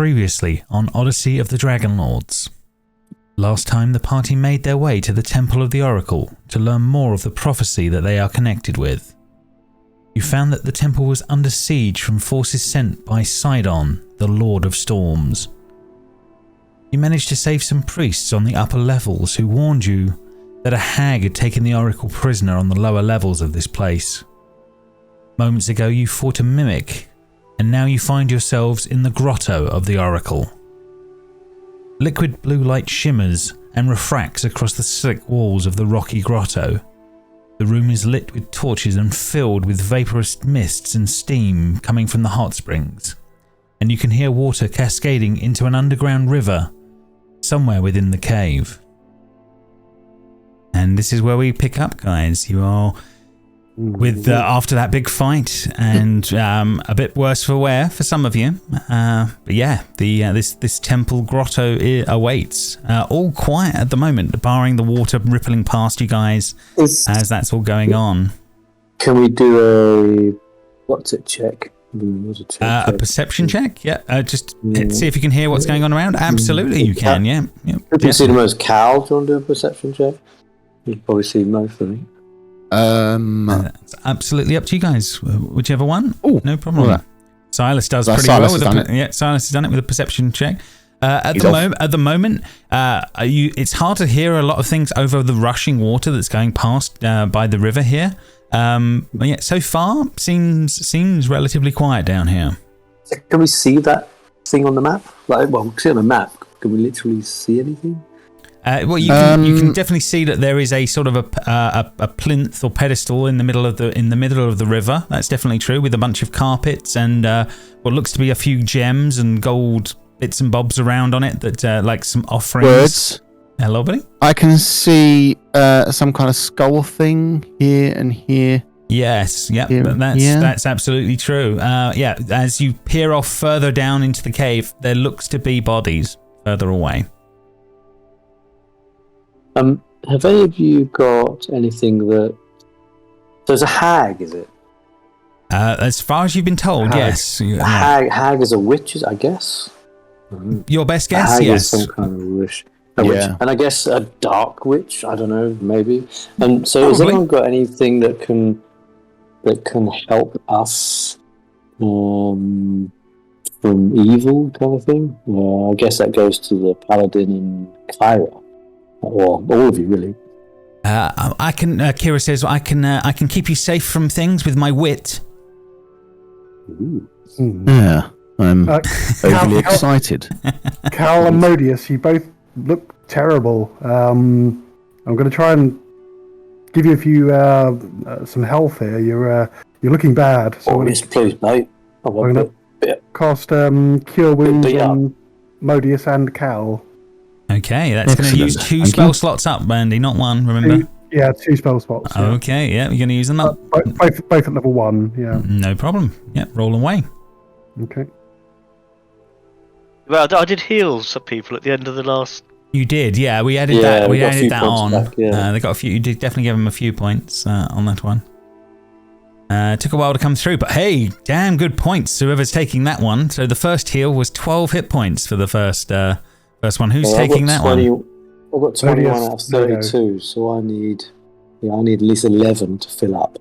Previously on Odyssey of the Dragonlords. Last time the party made their way to the Temple of the Oracle to learn more of the prophecy that they are connected with. You found that the temple was under siege from forces sent by Sidon, the Lord of Storms. You managed to save some priests on the upper levels who warned you that a hag had taken the Oracle prisoner on the lower levels of this place. Moments ago you fought a mimic, and now you find yourselves in the grotto of the Oracle. Liquid blue light shimmers and refracts across the slick walls of the rocky grotto. The room is lit with torches and filled with vaporous mists and steam coming from the hot springs, and you can hear water cascading into an underground river somewhere within the cave. And this is where we pick up, guys. You are with after that big fight, and a bit worse for wear for some of you. But yeah, this temple grotto awaits. All quiet at the moment, barring the water rippling past you guys as that's all going on. Can we do a check? A perception check? Yeah. Just see if you can hear what's going on around. Absolutely, you can. Yeah. If you see the most Cal, do you want to do a perception check? You've probably seen most of it. It's absolutely up to you guys. Whichever one. Oh, no problem. Well, Silas does pretty Silas well. Silas has done it with a perception check. At the moment, it's hard to hear a lot of things over the rushing water that's going past by the river here. But yeah, so far seems relatively quiet down here. Can we see that thing on the map? We can see on the map. Can we literally see anything? Well, you can definitely see that there is a sort of a plinth or pedestal in the middle of the river. That's definitely true, with a bunch of carpets and what looks to be a few gems and gold bits and bobs around on it that like some offerings. Words. Hello, buddy. I can see some kind of skull thing here and here. Yes, but that's absolutely true. As you peer off further down into the cave, there looks to be bodies further away. Have any of you got anything that... There's a hag, is it? As far as you've been told, yes. Hag is a witch, I guess? Your best guess, hag yes. Is some kind of witch. Witch. And I guess a dark witch, I don't know, maybe. And so has anyone got anything that can help us from evil kind of thing? I guess that goes to the paladin in Kyra. Or all of you, really. I can. Kira says, "I can keep you safe from things with my wit." Ooh. Yeah, I'm overly excited. Cal and Modius, you both look terrible. I'm going to try and give you a few some health here. You're looking bad. So yes, please, mate. I'm going to cast Cure Wounds on Modius and Cal. Okay, that's going to use 2 spell slots up, Bandy, not 1, remember? 2 spell slots. Yeah. Okay, yeah, you're going to use them up. Both at level 1, yeah. No problem. Yeah, roll away. Okay. Well, I did heal some people at the end of the last... You did, yeah, we added that. We added that on. Back, yeah. They got a few, you did definitely give them a few points on that one. Took a while to come through, but hey, damn good points, whoever's taking that one. So the first heal was 12 hit points for the first one. Who's taking that one? I've got 21 out of 32, so I need at least 11 to fill up.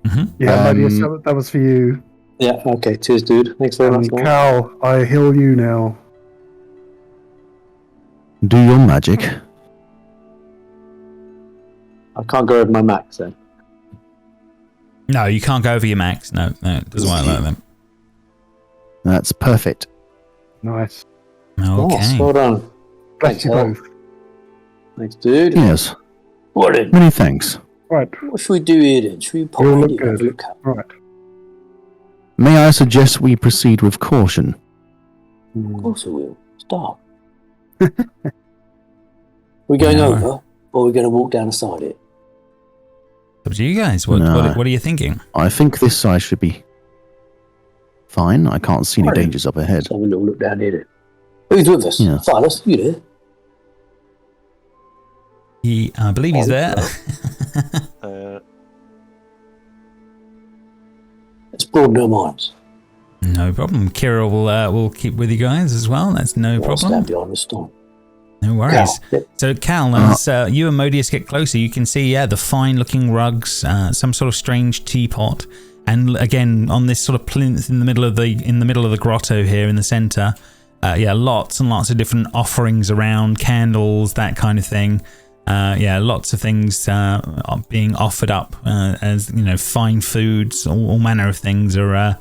Mm-hmm. Yeah, Modius, that was for you. Yeah, okay, cheers, dude. Thanks very much. Cal, I heal you now. Do your magic. I can't go over my max then. No, you can't go over your max. No, it doesn't work like that. That's perfect. Nice. Okay. Nice, well done. Bless you both. Thanks, dude. Yes. What? Many thanks. Right. What should we do here then? Should we pop You'll in look here? good. Right. May I suggest we proceed with caution? Of course I will. Stop. We're going over, or we're going to walk down the side of it? Up to you guys. What are you thinking? I think this side should be fine. I can't see any dangers up ahead. Let's have a little look down here then. Who's with us? Yeah. Silas, you there? I believe he's there. Let's broaden our minds. No problem. Kira will keep with you guys as well. That's no problem. Stand behind the storm. No worries. Cal. So, Cal, as you and Modius get closer, you can see, the fine-looking rugs, some sort of strange teapot, and again on this sort of plinth in the middle of the grotto here in the centre. Lots and lots of different offerings around, candles, that kind of thing. Lots of things being offered up as fine foods. All manner of things are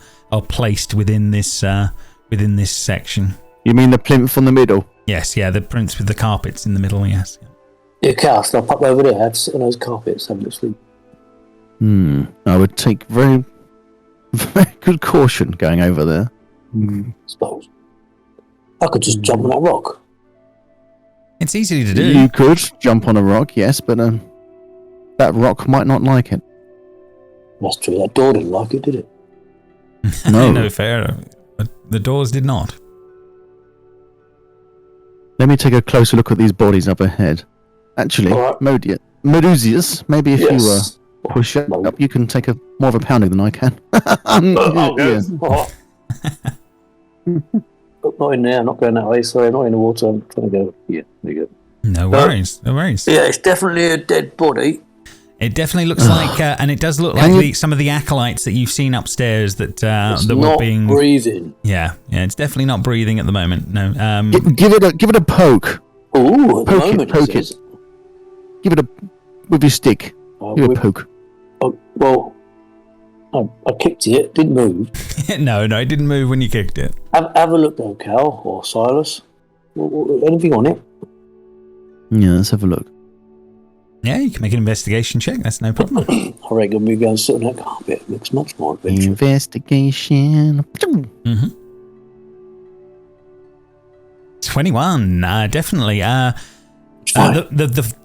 placed within this section. You mean the plinth on the middle? Yes, the prince with the carpets in the middle. Yes. Yeah, Cal, I'll pop over there. Have to sit on those carpets. Have a little sleep. I would take very, very good caution going over there. Suppose I could just jump on that rock. It's easy to do. You could jump on a rock, yes, but that rock might not like it. That's true. That door didn't like it, did it? No. No, fair. The doors did not. Let me take a closer look at these bodies up ahead. Actually, All right. Medusius, maybe if you push up, Well, you can take more of a pounding than I can. Yes. Not in there. I'm not going that way. Sorry, not in the water. I'm trying to go. Yeah, there you go. No worries. No worries. Yeah, it's definitely a dead body. It definitely looks like, and it does look like some of the acolytes that you've seen upstairs that were being breathing. Yeah, it's definitely not breathing at the moment. No. Give it a poke. Oh, at the Poke moment, it. Give it a with your stick. Give it a poke. Oh, well, I kicked it. Didn't move. No, it didn't move when you kicked it. Have a look, though, Cal or Silas. Anything on it? Yeah, let's have a look. Yeah, you can make an investigation check. That's no problem. I reckon we go and sit on that carpet. It looks much more adventurous. Investigation. 21, definitely. The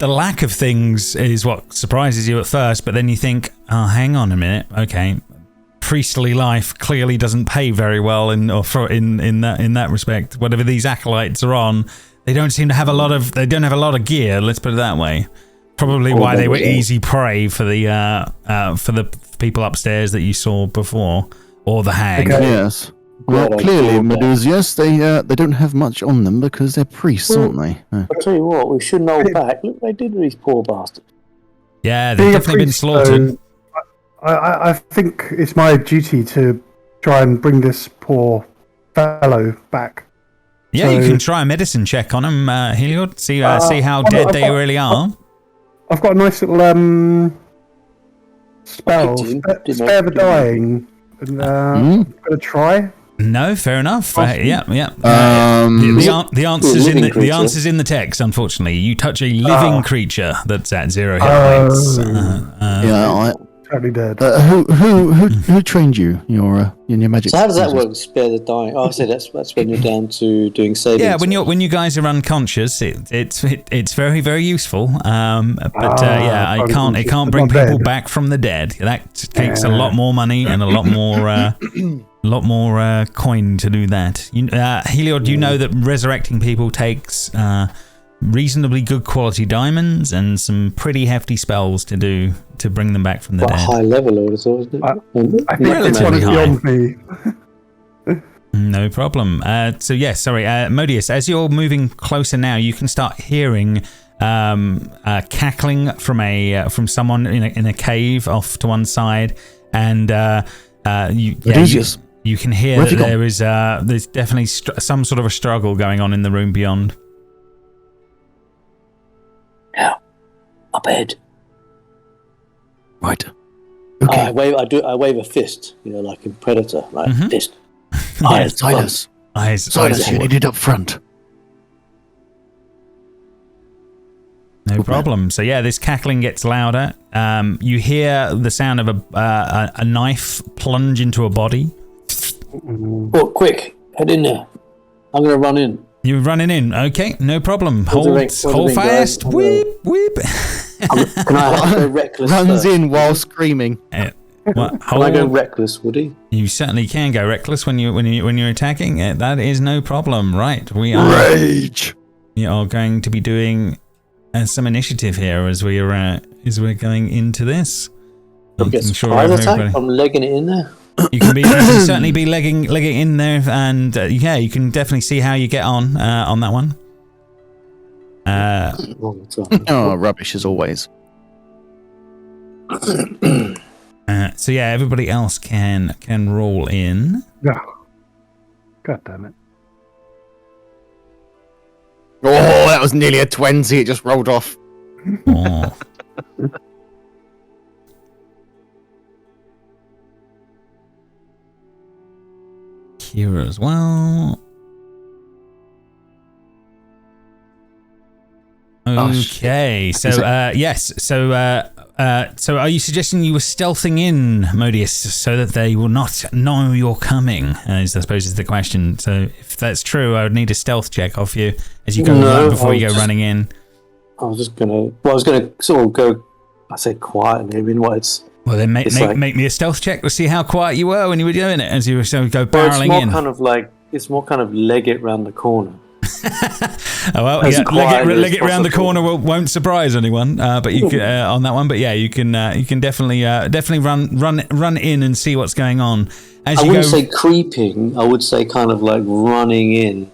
lack of things is what surprises you at first, but then you think, oh, hang on a minute, okay, priestly life clearly doesn't pay very well in that respect. Whatever these acolytes are on, they don't seem to have a lot of gear. Let's put it that way. Probably why they were easy prey for the people upstairs that you saw before, or the hag. Okay. Yes. Well, clearly, Medusius, they don't have much on them because they're priests, aren't they? I'll tell you what, we shouldn't hold back. Look what they did to these poor bastards. Yeah, they've definitely been slaughtered. I think it's my duty to try and bring this poor fellow back. Yeah, you can try a medicine check on him, Heliod. See how dead they really are. I've got a nice little spell. Spare the dying. I'm going to try. No, fair enough. Yeah. The answer's in the text. Unfortunately, you touch a living creature that's at 0 hit points. Totally dead. Who trained you? Your magic. So how does that work? Spare the dying. Oh, I see. That's when you're down to doing saving. Yeah, when you guys are unconscious, it's very, very useful. I can't bring people back from the dead. That takes a lot more money and a lot more coin to do that. Heliod, you know that resurrecting people takes reasonably good quality diamonds and some pretty hefty spells to bring them back from the dead. High level or so, isn't it? I think relatively it's beyond me. No problem. Modius, as you're moving closer now, you can start hearing cackling from someone in a cave off to one side, and you can hear that there's definitely some sort of a struggle going on in the room beyond. Yeah, up ahead. Right. Okay. I wave a fist, like in Predator, like fist. Silas, you need it up front. No problem. So this cackling gets louder. You hear the sound of a knife plunge into a body. Oh, quick, head in there. I'm going to run in. You're running in. Okay, no problem. Hold fast. Whip. Can I have to go reckless? Runs first? in while screaming. Can I go reckless, Woody? You certainly can go reckless when you're attacking. That is no problem. Right, we are going to be doing some initiative here as we're going into this. Get surprise attack. I'm legging it in there. You can certainly be legging in there, and you can definitely see how you get on that one. Oh, rubbish as always. So yeah, everybody else can roll in. Yeah. God damn it. Oh, that was nearly a 20. It just rolled off. Oh. Kira as well. Okay, so yes, so are you suggesting you were stealthing in, Modius, so that they will not know you're coming? I suppose is the question. So if that's true, I would need a stealth check off you as you go before you go running in. I was gonna sort of go. I say quietly. I mean, Well, then make me a stealth check to see how quiet you were when you were doing it as you were go barreling in. It's more kind of leg it round the corner. Oh, well, yeah, leg it round the corner won't surprise anyone. But you can, on that one. But yeah, you can definitely run in and see what's going on. I wouldn't say creeping. I would say kind of like running in,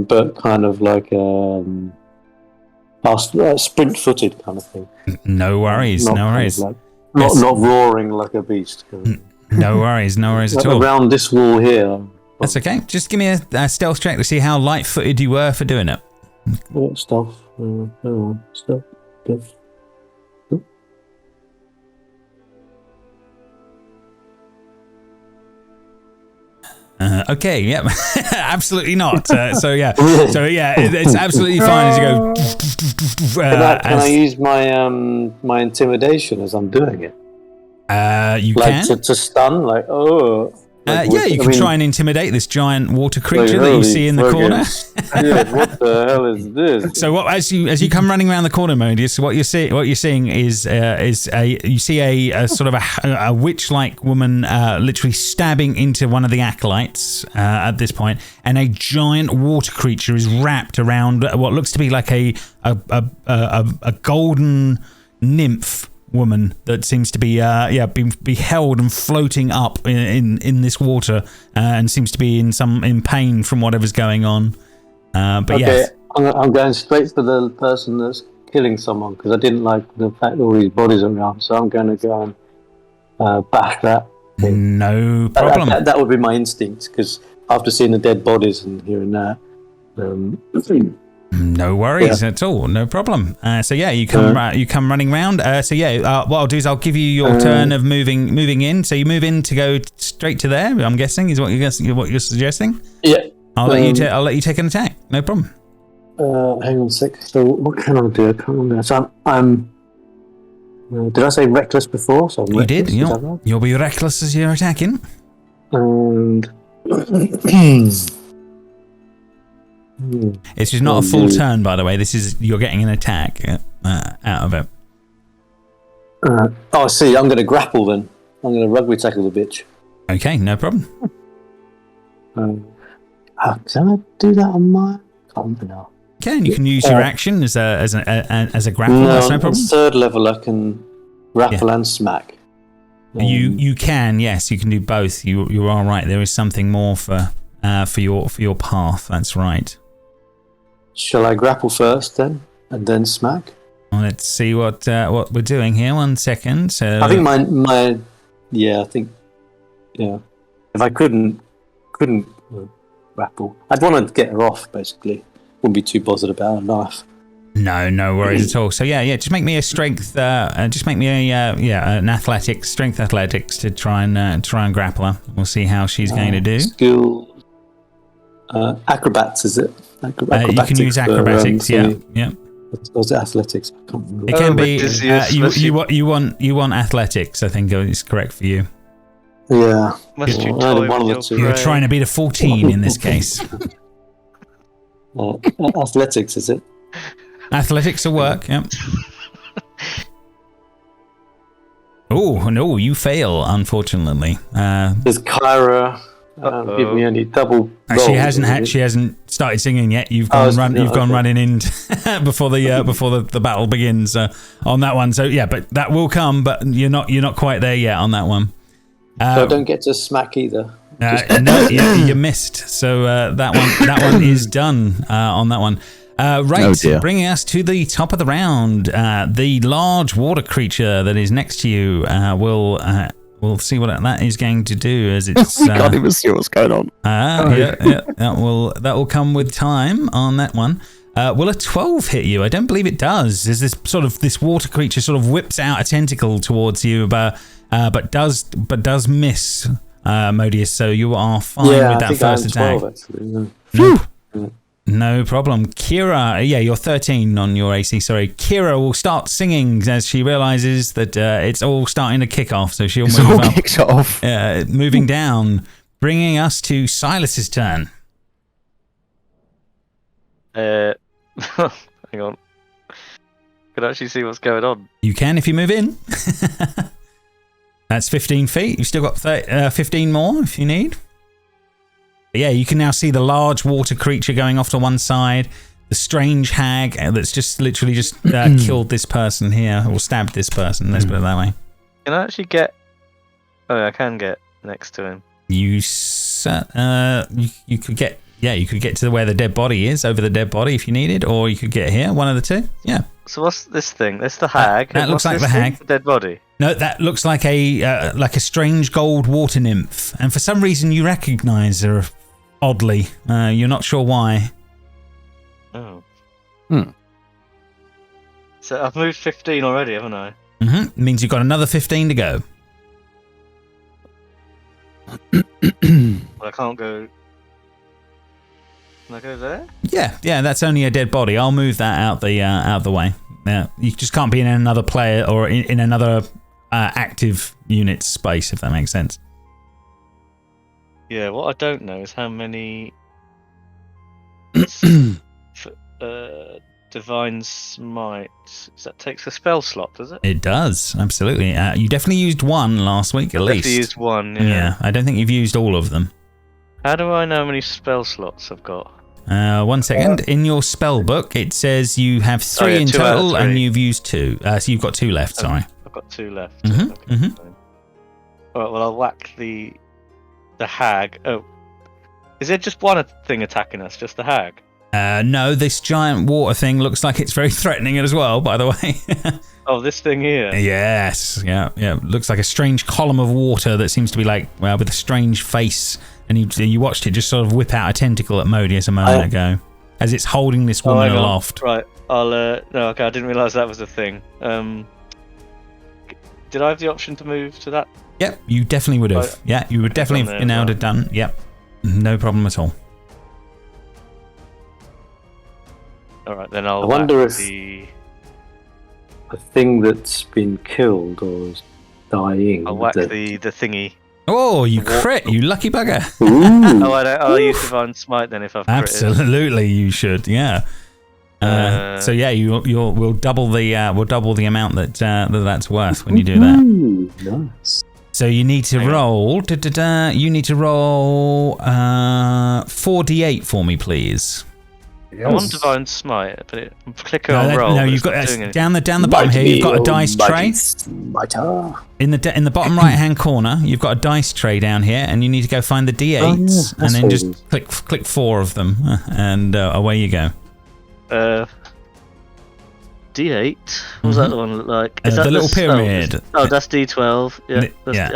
but kind of like sprint-footed kind of thing. No worries. Not roaring like a beast. No worries at all. Around this wall here. That's okay. Just give me a stealth check to see how light-footed you were for doing it. What stealth? Stealth. Okay, yep. Absolutely not. So yeah, it's absolutely fine as you go. Can I use my intimidation as I'm doing it? You can to stun, you can try and intimidate this giant water creature that you see in the corner. What the hell is this? So as you come running around the corner, Modius, what you're seeing is a sort of a witch-like woman literally stabbing into one of the acolytes at this point, and a giant water creature is wrapped around what looks to be like a golden nymph woman that seems to be be held and floating up in this water and seems to be in pain from whatever's going on. But okay, yes, I'm going straight for the person that's killing someone because I didn't like the fact that all these bodies are around, so I'm going to go and bash that thing. No problem. That would be my instinct because after seeing the dead bodies and hearing that. No worries at all. No problem. So yeah, you come running round. What I'll do is I'll give you your turn of moving in. So you move in to go straight to there. I'm guessing is what you're suggesting. Yeah. I'll let you take an attack. No problem. Hang on a sec. So what can I do? I can't remember. So I'm did I say reckless before? So you did. You'll be reckless as you're attacking. And. This is not a full turn, by the way. You're getting an attack out of it. I see. I'm going to grapple then. I'm going to rugby tackle the bitch. Okay, no problem. Can I do that on my? Can't now. Okay, you can use your action as a grapple. That's no problem. Third level, I can grapple and smack. You can, yes, you can do both. You are right. There is something more for your path. That's right. Shall I grapple first then, and then smack? Well, let's see what we're doing here. 1 second. So I think my if I couldn't grapple, I'd want to get her off. Basically, wouldn't be too bothered about a knife. No worries at all. So yeah, just make me a strength. Just make me an strength athletics to try and grapple her. We'll see how she's going to do. Skill. Acrobats, is it? You can use acrobatics. Yeah. Was it athletics? I can't remember. It can be. You want athletics. I think is correct for you. Yeah. You're trying to beat a 14 in this case. Athletics, is it? Athletics will work. Yep. Oh no, you fail. Unfortunately. There's Kyra. Give me any double. She hasn't started singing yet. You've gone running in before the battle begins on that one. So yeah, but that will come. But you're not quite there yet on that one. So I don't get to smack either. No, you missed. So that one is done on that one. Right, bringing us to the top of the round. The large water creature that is next to you we'll see what that is going to do as it's. We can't even see what's going on. Yeah, that will come with time on that one. Will a 12 hit you? I don't believe it does. As this water creature sort of whips out a tentacle towards you, but does miss, Modius. So you are fine with that first attack. 12, actually, yeah. No problem. Kira, you're 13 on your AC, sorry. Kira will start singing as she realises that it's all starting to kick off, so she'll move up. Kicks off. Moving down, bringing us to Silas's turn. Hang on. Can I actually see what's going on? You can if you move in. That's 15 feet. You've still got 15 more if you need. Yeah, you can now see the large water creature going off to one side, the strange hag that's just literally killed this person here, or stabbed this person, let's put it that way. Can I actually get... Oh, I can get next to him. You could get... Yeah, you could get to where the dead body is, over the dead body if you needed, or you could get here, one of the two. Yeah. So what's this thing? That's the hag. That looks like the hag. The dead body. No, that looks like a strange gold water nymph, and for some reason you recognise her oddly. You're not sure why. Oh. So I've moved 15 already, haven't I? Mm-hmm. Means you've got another 15 to go. Well, I can't go... Can I go there? Yeah, that's only a dead body. I'll move that out the way. Yeah, you just can't be in another player or in another active unit space, if that makes sense. Yeah, what I don't know is how many Divine Smite. That takes a spell slot, does it? It does, absolutely. You definitely used one last week at least. Definitely used one, yeah. Yeah, I don't think you've used all of them. How do I know how many spell slots I've got? 1 second. In your spell book, it says you have 3 in total, and you've used 2. So you've got 2 left. Sorry, I've got 2 left. Mm-hmm. Okay, All right. Well, I'll whack the hag. Oh, is there just one thing attacking us? Just the hag? No, this giant water thing looks like it's very threatening as well. By the way. Oh, this thing here. Yes. Yeah. Looks like a strange column of water that seems to be with a strange face. And you watched it just sort of whip out a tentacle at Modius a moment ago, as it's holding this woman aloft. Right, I'll no, okay, I didn't realise that was a thing. Did I have the option to move to that? Yep, you definitely would have. Yeah, you would definitely have been able to have done. Yep, no problem at all. All right, then I'll. I wonder if a thing that's been killed or is dying. I'll whack the thingy. Oh, you crit, you lucky bugger. I'll use Divine Smite then if I've critted. Absolutely, you should, yeah. So yeah, we'll double the amount that's worth when you do that. Nice. So you need to roll. You need to roll 4d8 for me, please. Yes. I'm on Divine Smite, but I'm clicking on roll. No, you've got down the bottom here. You've got a dice tray. In the bottom right hand corner, you've got a dice tray down here, and you need to go find the d8s, and then just click 4 of them, and away you go. D8. What was that the one look like? Is that the little pyramid? That's D12. Yeah.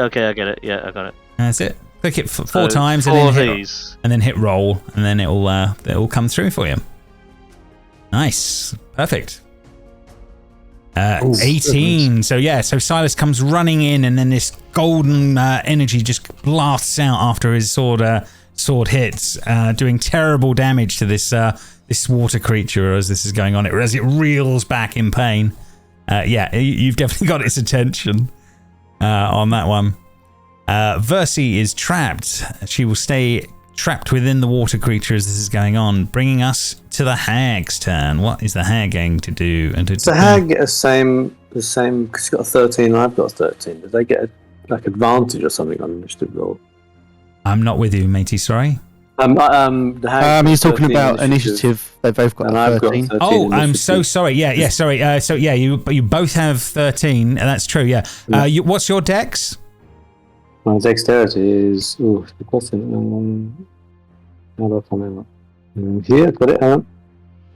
Okay, I get it. Yeah, I got it. That's it. Click it 4 times, and then hit roll, and then it'll come through for you. Nice, perfect. 18. So Silas comes running in, and then this golden energy just blasts out after his sword hits, doing terrible damage to this water creature as this is going on. As it reels back in pain. You've definitely got its attention on that one. Versi is trapped. She will stay trapped within the water creature as this is going on, bringing us to the hag's turn. What is the hag going to do? Does the hag get the same because she's got a 13 and I've got a 13? Do they get advantage or something on initiative roll? I'm not with you, matey. Sorry. The hag he's talking about initiative. They've both got a 13. Oh, I'm so sorry. Yeah. Sorry. You both have 13. That's true. Yeah. What's your dex? My dexterity is... Oh, the question. How do I find out? Here, got it.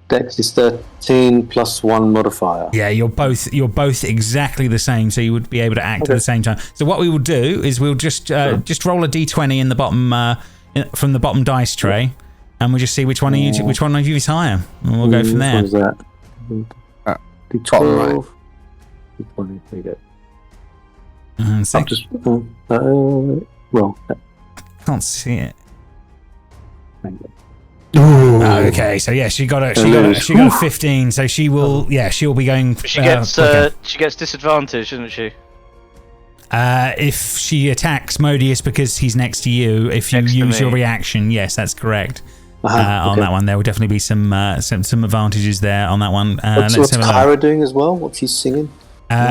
Dex is 13 plus 1 modifier. Yeah, you're both exactly the same, so you would be able to act at the same time. So what we will do is we'll just roll a d20 in the bottom from the bottom dice tray, and we'll just see which one of you is higher, and we'll go from there. What is that? D12. D20. There you go. Can't see it. Thank you. Okay, so yeah, she got a 15, so she will she'll be going. She gets disadvantage, doesn't she? If she attacks Modius because he's next to you, if you use your reaction, yes, that's correct. On that one, there will definitely be some advantages there on that one. What's Kyra doing as well? What's she singing?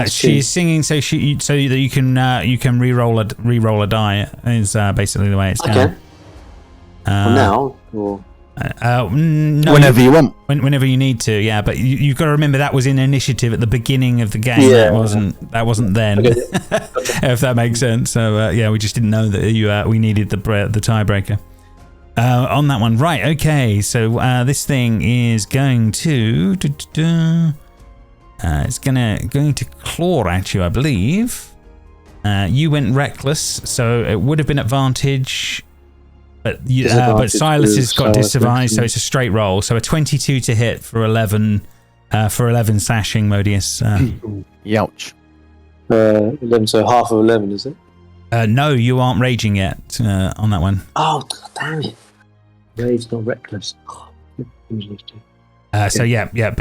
She's singing so that you can re-roll a die is basically the way it's done. Okay. Now or. No, whenever you want. Whenever you need to, yeah. But you've got to remember that was in initiative at the beginning of the game. Yeah. That wasn't then. Okay. If that makes sense. So we just didn't know that we needed the tiebreaker on that one. Right. Okay. So this thing is going to it's going to claw at you, I believe. You went reckless, so it would have been advantage. But Silas has got disadvantage, so it's a straight roll. So a 22 to hit for 11 slashing, Modius. Youch. 11, so half of 11, is it? No, you aren't raging yet on that one. Oh, damn it. Rage, not reckless. But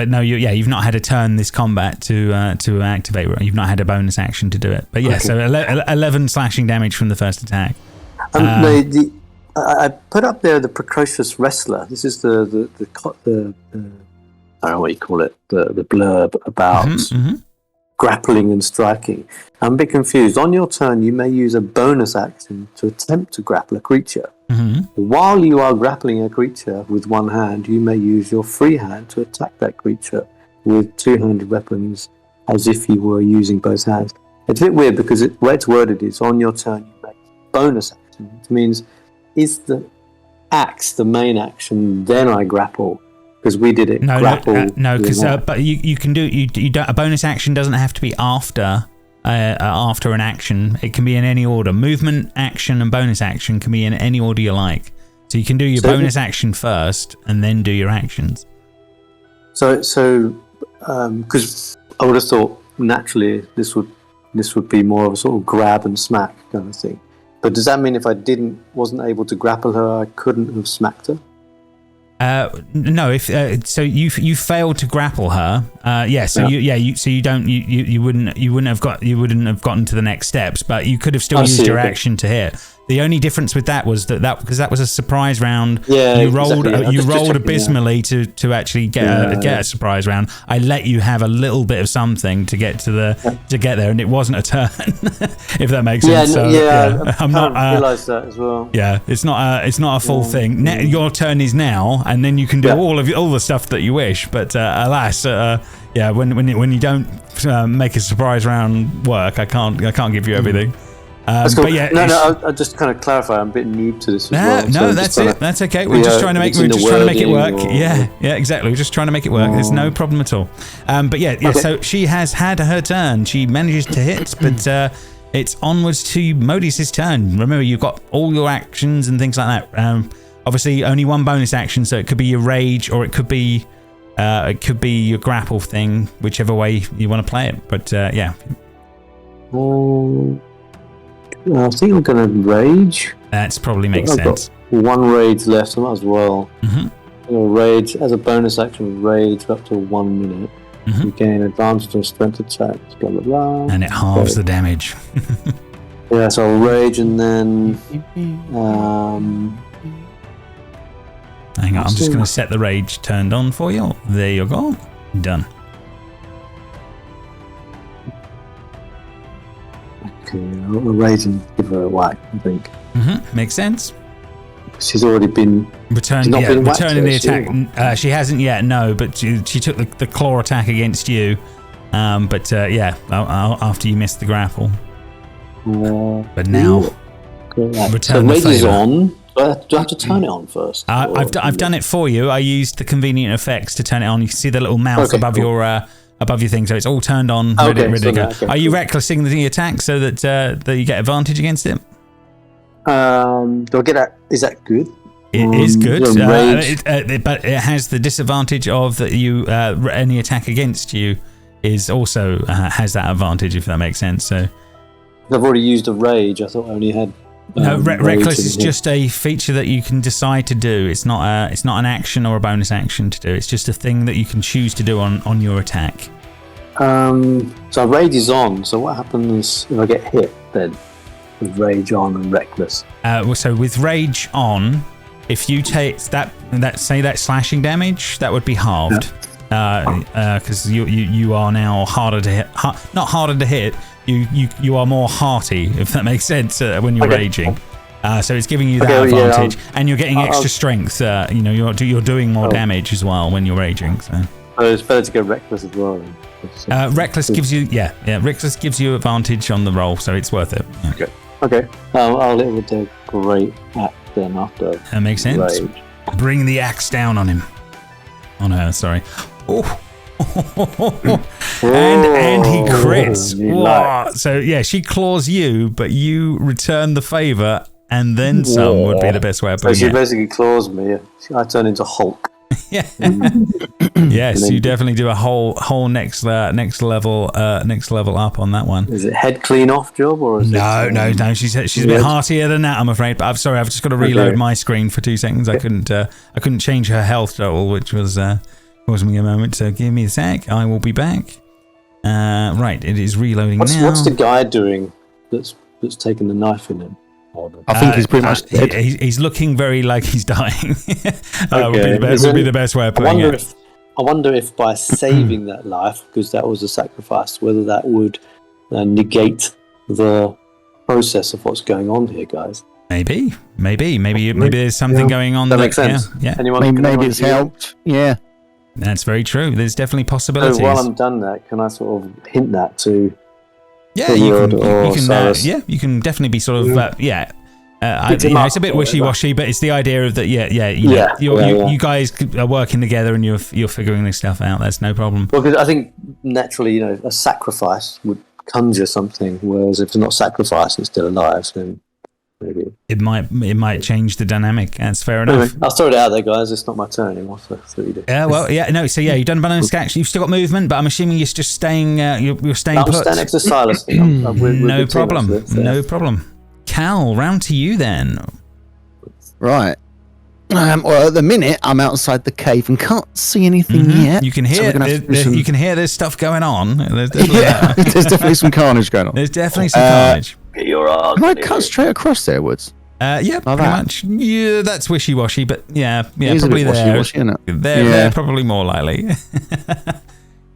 no, you've not had a turn this combat to activate. You've not had a bonus action to do it. But yeah, so 11 slashing damage from the first attack. I put up there the precocious wrestler. This is the I don't know what you call it, the blurb about grappling and striking. I'm a bit confused. On your turn, you may use a bonus action to attempt to grapple a creature. While you are grappling a creature with one hand, you may use your free hand to attack that creature with two-handed weapons as if you were using both hands. It's a bit weird because the way it's worded is on your turn, you make bonus action. It means is the axe the main action, then I grapple? Because we did it. But you can do you don't, a bonus action doesn't have to be after an action. It can be in any order. Movement, action, and bonus action can be in any order you like. So you can do your bonus action first, and then do your actions. So because I would have thought naturally this would be more of a sort of grab and smack kind of thing. But does that mean if I wasn't able to grapple her, I couldn't have smacked her? No. If so, you failed to grapple her. You wouldn't have gotten to the next steps, but you could have still used your action to hit. The only difference with that was that because that was a surprise round. Yeah, you rolled abysmally to actually get a surprise round. I let you have a little bit of something to get to there, and it wasn't a turn. If that makes sense. I'm not realised that as well. Yeah, it's not a full thing. Your turn is now, and then you can do all the stuff that you wish. But alas, when you don't make a surprise round work, I can't give you everything. That's cool. I'll just kind of clarify. I'm a bit new to this as well. No, that's it. That's okay. We're just trying to make it work. Yeah, exactly. We're just trying to make it work. There's no problem at all. So she has had her turn. She manages to hit, but it's onwards to Modius' turn. Remember, you've got all your actions and things like that. Obviously, only one bonus action, so it could be your rage or it could be your grapple thing, whichever way you want to play it. But I think I'm going to rage. That probably makes sense. Got one rage left, so I might as well. Rage as a bonus action. Rage up to 1 minute. You gain advantage on strength attacks. Blah blah blah. And it halves the damage. So I'll rage and then. Hang on, I'm just going to set the rage turned on for you. There you go. Done. I'll rage and give her a whack, I think. Makes sense. She's already been returning the attack. She hasn't yet, no, but she took the claw attack against you. After you missed the grapple. But now Right. So rage is on. Do I have to turn it on first? I've done it for you. I used the convenient effects to turn it on. You can see the little mouth above your thing, so it's all turned on, ready to go. Are you recklessing the attack so that you get advantage against it? Do I get that? Is that good? It is good, but it has the disadvantage of that you any attack against you is also has that advantage, if that makes sense. So I've already used a rage. I thought I only had. No, reckless is just a feature that you can decide to do. It's not an action or a bonus action to do. It's just a thing that you can choose to do on your attack. So rage is on. So what happens if I get hit then with rage on and reckless? So with rage on, if you take that slashing damage, that would be halved. Because you are now harder to hit. Not harder to hit. You are more hearty, if that makes sense, when you're raging. So it's giving you that advantage, and you're getting extra strength. You're doing more damage as well when you're raging. So it's better to go reckless as well. Reckless gives you reckless gives you advantage on the roll, so it's worth it. Yeah. Okay. I'll hit with the great axe then after. That makes sense. Rage. Bring the axe down on him. On her, sorry. Oh. and he crits. So yeah, she claws you, but you return the favor, and then some would be the best way of putting it. So she basically claws me. I turn into Hulk. Yeah. Yes, you definitely do a whole next level up on that one. Is it head clean off job or is no? She's a bit heartier than that, I'm afraid. But I'm sorry, I've just got to reload my screen for 2 seconds. I couldn't change her health at all, which was causing me a moment. So give me a sec. I will be back. Right, it is reloading now. What's the guy doing that's taking the knife in him? I think he's pretty much dead. He's looking very like he's dying. Would be the best way of putting it. I wonder if by saving that life, because that was a sacrifice, whether that would negate the process of what's going on here, guys. Maybe there's something going on. That makes sense. Yeah. Maybe it's helped. Yeah. That's very true. There's definitely possibilities. So while I'm done that, can I sort of hint that to? Yeah, you can definitely be sort of it's a bit wishy-washy, but it's the idea of that. You guys are working together and you're figuring this stuff out. That's no problem. Well, because I think naturally, a sacrifice would conjure something, whereas if it's not sacrificed and it's still alive, then maybe it might change the dynamic. That's fair enough. Anyway, I'll throw it out there, guys. It's not my turn anymore. So you do. So you've done a bonus action. You've still got movement, but I'm assuming you're just staying. You're staying put. I'm staying next to Silas. No problem. No problem. Cal, round to you then. Right. Well, at the minute, I'm outside the cave and can't see anything yet. You can hear. You can hear there's stuff going on. There's definitely some carnage going on. There's definitely some carnage. Can I cut straight across there, Woods? Yeah, pretty much. Yeah, that's wishy-washy, but yeah, probably there. Wishy-washy, isn't it? They're probably more likely.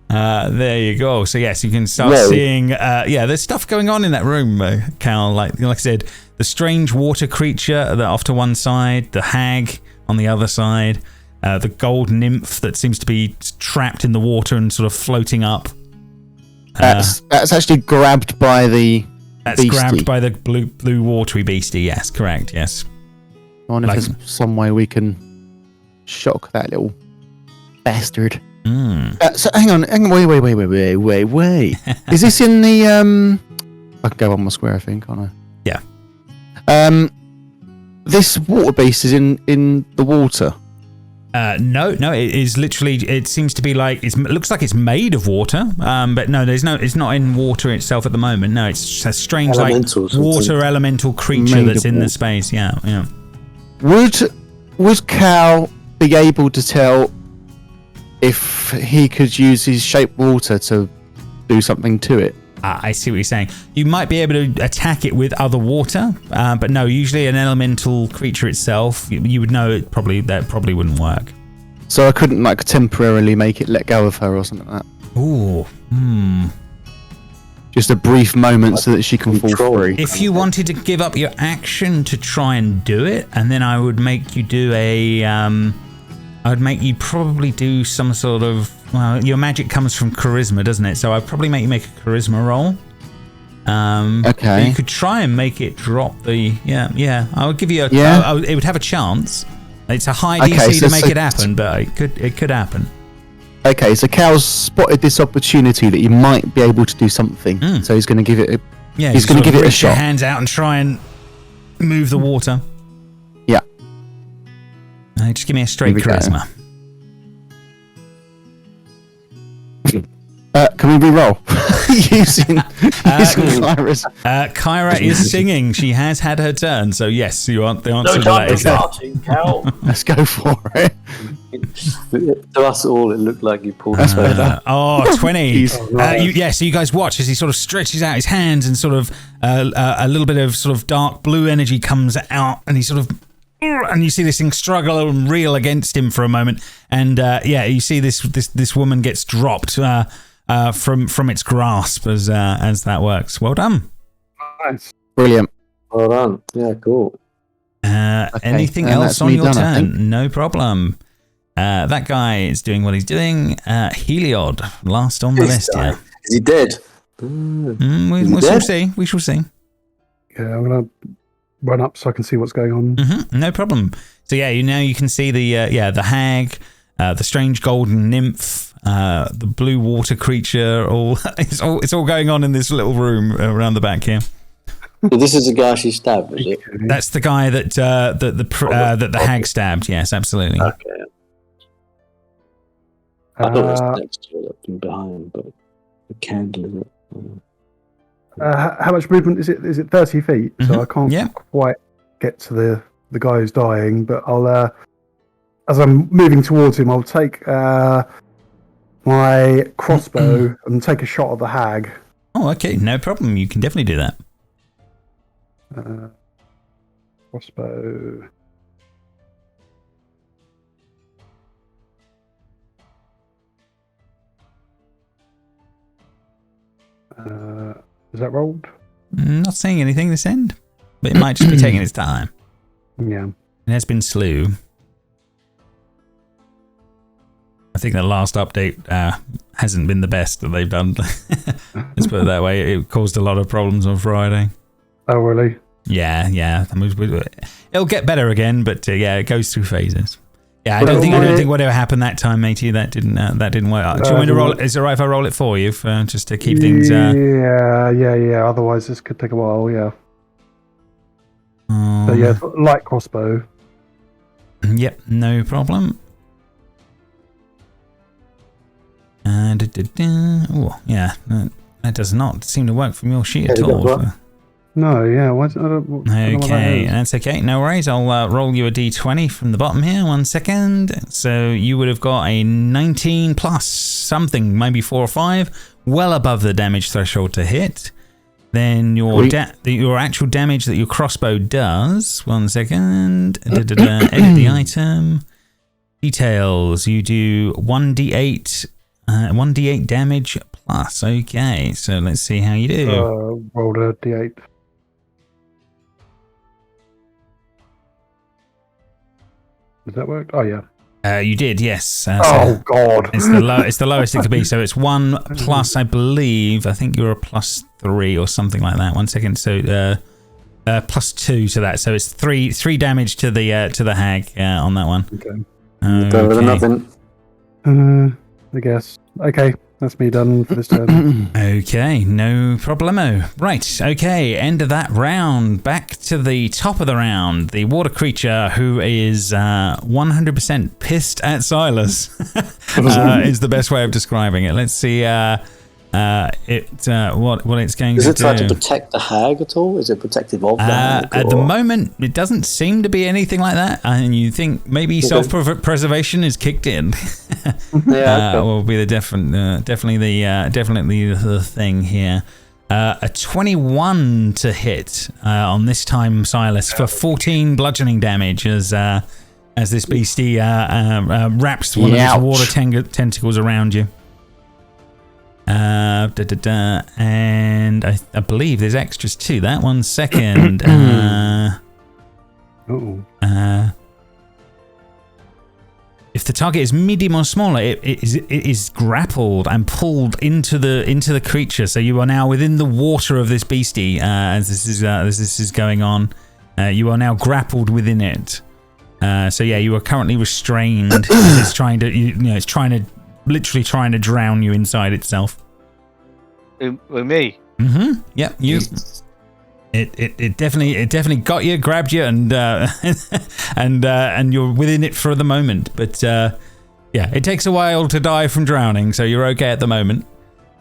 There you go. So yes, you can start seeing. There's stuff going on in that room, Cal. Like I said, the strange water creature that off to one side, the hag on the other side, the gold nymph that seems to be trapped in the water and sort of floating up. That's actually grabbed by the. That's beastie. Grabbed by the blue watery beastie. Yes, correct. Yes. I wonder if there's some way we can shock that little bastard. So hang on, wait. Is this in the I can go on my square, I think, can't I? Yeah. This water beast is in the water. No, it is literally. It seems to be like it looks like it's made of water. But no, it's not in water itself at the moment. No, it's a strange water elemental creature that's in the space. Yeah. Would Cal be able to tell if he could use his shaped water to do something to it? I see what you're saying. You might be able to attack it with other water, but no, usually an elemental creature itself, you would know that probably wouldn't work. So I couldn't temporarily make it let go of her or something like that? Ooh, Just a brief moment so that she can fall free. If you wanted to give up your action to try and do it, and then I would make you do I would make you probably do some sort of. Well, your magic comes from charisma, doesn't it? So I'd probably make you make a charisma roll. Okay. You could try and make it drop the. Yeah. I would give you a. It would have a chance. It's a high DC to make it happen, but it could happen. Okay, so Cal's spotted this opportunity that you might be able to do something. So he's going to give it a. Yeah, he's going to give it a shot. shot. Your hands out and try and move the water. Yeah. Just give me a straight charisma. Can we re-roll? using Kyra's. Kyra is singing. She has had her turn, so yes, you want the answer to that is Cal. Let's go for it. To us all, it looked like you pulled his feather. 20. So you guys watch as he sort of stretches out his hands and sort of a little bit of sort of dark blue energy comes out, and he sort of. And you see this thing struggle and reel against him for a moment, and you see this woman gets dropped from its grasp as that works. Well done. Nice. Brilliant. Well done. Yeah, cool. Anything else on your turn? No problem. That guy is doing what he's doing. Heliod, last on the list. Yeah. Is he dead? We shall see. Yeah, I'm gonna run up so I can see what's going on. Mm-hmm, no problem. So you can see the hag, the strange golden nymph, the blue water creature. It's all going on in this little room around the back here. So this is the guy she stabbed, is it? That's the guy that the hag stabbed. Yes, absolutely. Okay. I thought it was next to it, up and behind, but the candle is it. How much movement is it? Is it 30 feet? So I can't quite get to the guy who's dying, but I'll as I'm moving towards him, I'll take my crossbow and take a shot at the hag. Oh, okay, no problem. You can definitely do that. Crossbow. Is that rolled? Not saying anything this end, but it might just be taking its time. Yeah. It has been slow. I think the last update hasn't been the best that they've done. Let's put it that way. It caused a lot of problems on Friday. Oh, really? Yeah. It'll get better again, but it goes through phases. Yeah, I don't think whatever happened that time, matey, that didn't work. Do you want me to roll? Is it alright if I roll it for you, just to keep things? Yeah. Otherwise, this could take a while. Yeah. So light crossbow. Yep, no problem. Oh, yeah, that does not seem to work from your sheet at all. No, yeah. Okay, that's okay. No worries. I'll roll you a d20 from the bottom here. 1 second. So you would have got a 19 plus something, maybe 4 or 5, well above the damage threshold to hit. Then your actual damage that your crossbow does. 1 second. Edit the item. Details. You do 1d8. 1d8 damage plus. Okay, so let's see how you do. Rolled a d8. Does that work? Oh yeah. You did, yes. God! It's the lowest it could be. So it's 1 plus, I believe. I think you're a +3 or something like that. 1 second. So +2 to that. So it's three damage to the hag on that one. Okay. Go with nothing. I guess. Okay, that's me done for this turn. Okay, no problemo. Right, okay, end of that round. Back to the top of the round. The water creature who is 100% pissed at Silas is the best way of describing it. Let's see what it's going to do. Does it try to protect the hag at all? Is it protective of the hag? At the moment, it doesn't seem to be anything like that. And you think maybe self-preservation is kicked in. Will be definitely the thing here. A 21 to hit on this time, Silas, for 14 bludgeoning damage as this beastie wraps one of its water tentacles around you. And I believe there's extras too. That 1 second. If the target is medium or smaller, it is grappled and pulled into the creature. So you are now within the water of this beastie as this is going on. You are now grappled within it. So yeah, you are currently restrained. It's trying to, literally trying to drown you inside itself. With me. Mm-hmm. Yeah, you. It definitely got you, grabbed you, and and you're within it for the moment. But yeah, it takes a while to die from drowning, so you're okay at the moment.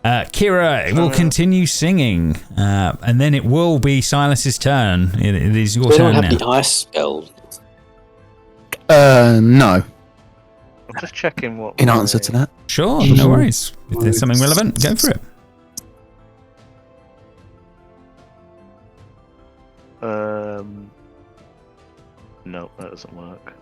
Kira will continue singing, and then it will be Silas's turn. It is your turn now. Don't have the ice spell. No. I'm just checking what. In answer to that. Sure, no worries. If there's something relevant, go for it. No, that doesn't work.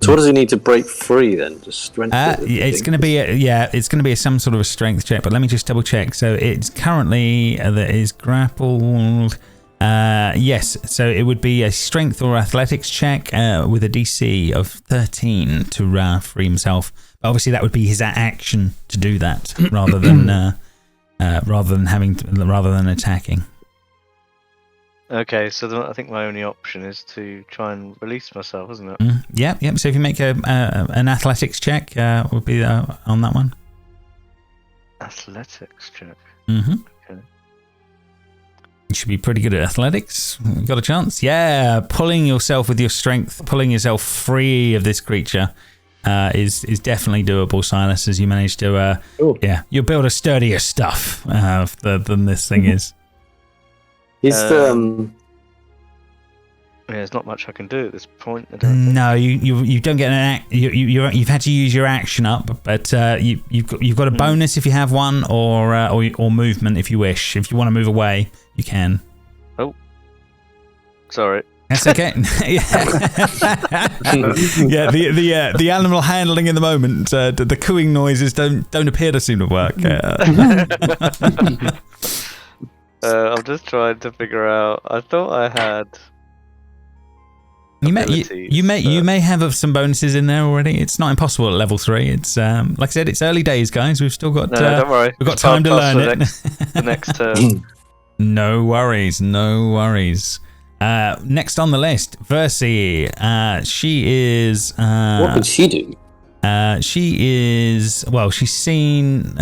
So what does he need to break free then? Just strength? It's going to be it's going to be some sort of a strength check. But let me just double check. So it's currently that is grappled. Yes, so it would be a strength or athletics check with a DC of 13 to free himself. But obviously, that would be his action to do that rather than attacking. Okay, so I think my only option is to try and release myself, isn't it? Yep. So if you make an athletics check, would be on that one. Athletics check. Mm-hmm. Okay. You should be pretty good at athletics. You got a chance? Yeah, pulling yourself with your strength, pulling yourself free of this creature is definitely doable, Silas, as you manage to... you'll build a sturdier stuff than this thing is. There's not much I can do at this point. I don't think. No, you don't get an you've had to use your action up, but you've got a bonus if you have one, or movement if you wish. If you want to move away, you can. Oh, sorry. That's okay. The animal handling in the moment, the cooing noises don't appear to seem to work. I'm just trying to figure out. I thought I had. You may have some bonuses in there already. It's not impossible at level 3. It's like I said, it's early days, guys. We've still got. No, don't worry. We've got time to learn it. The next turn. No worries. Next on the list, Versi. She is. What can she do? She is. Well, she's seen.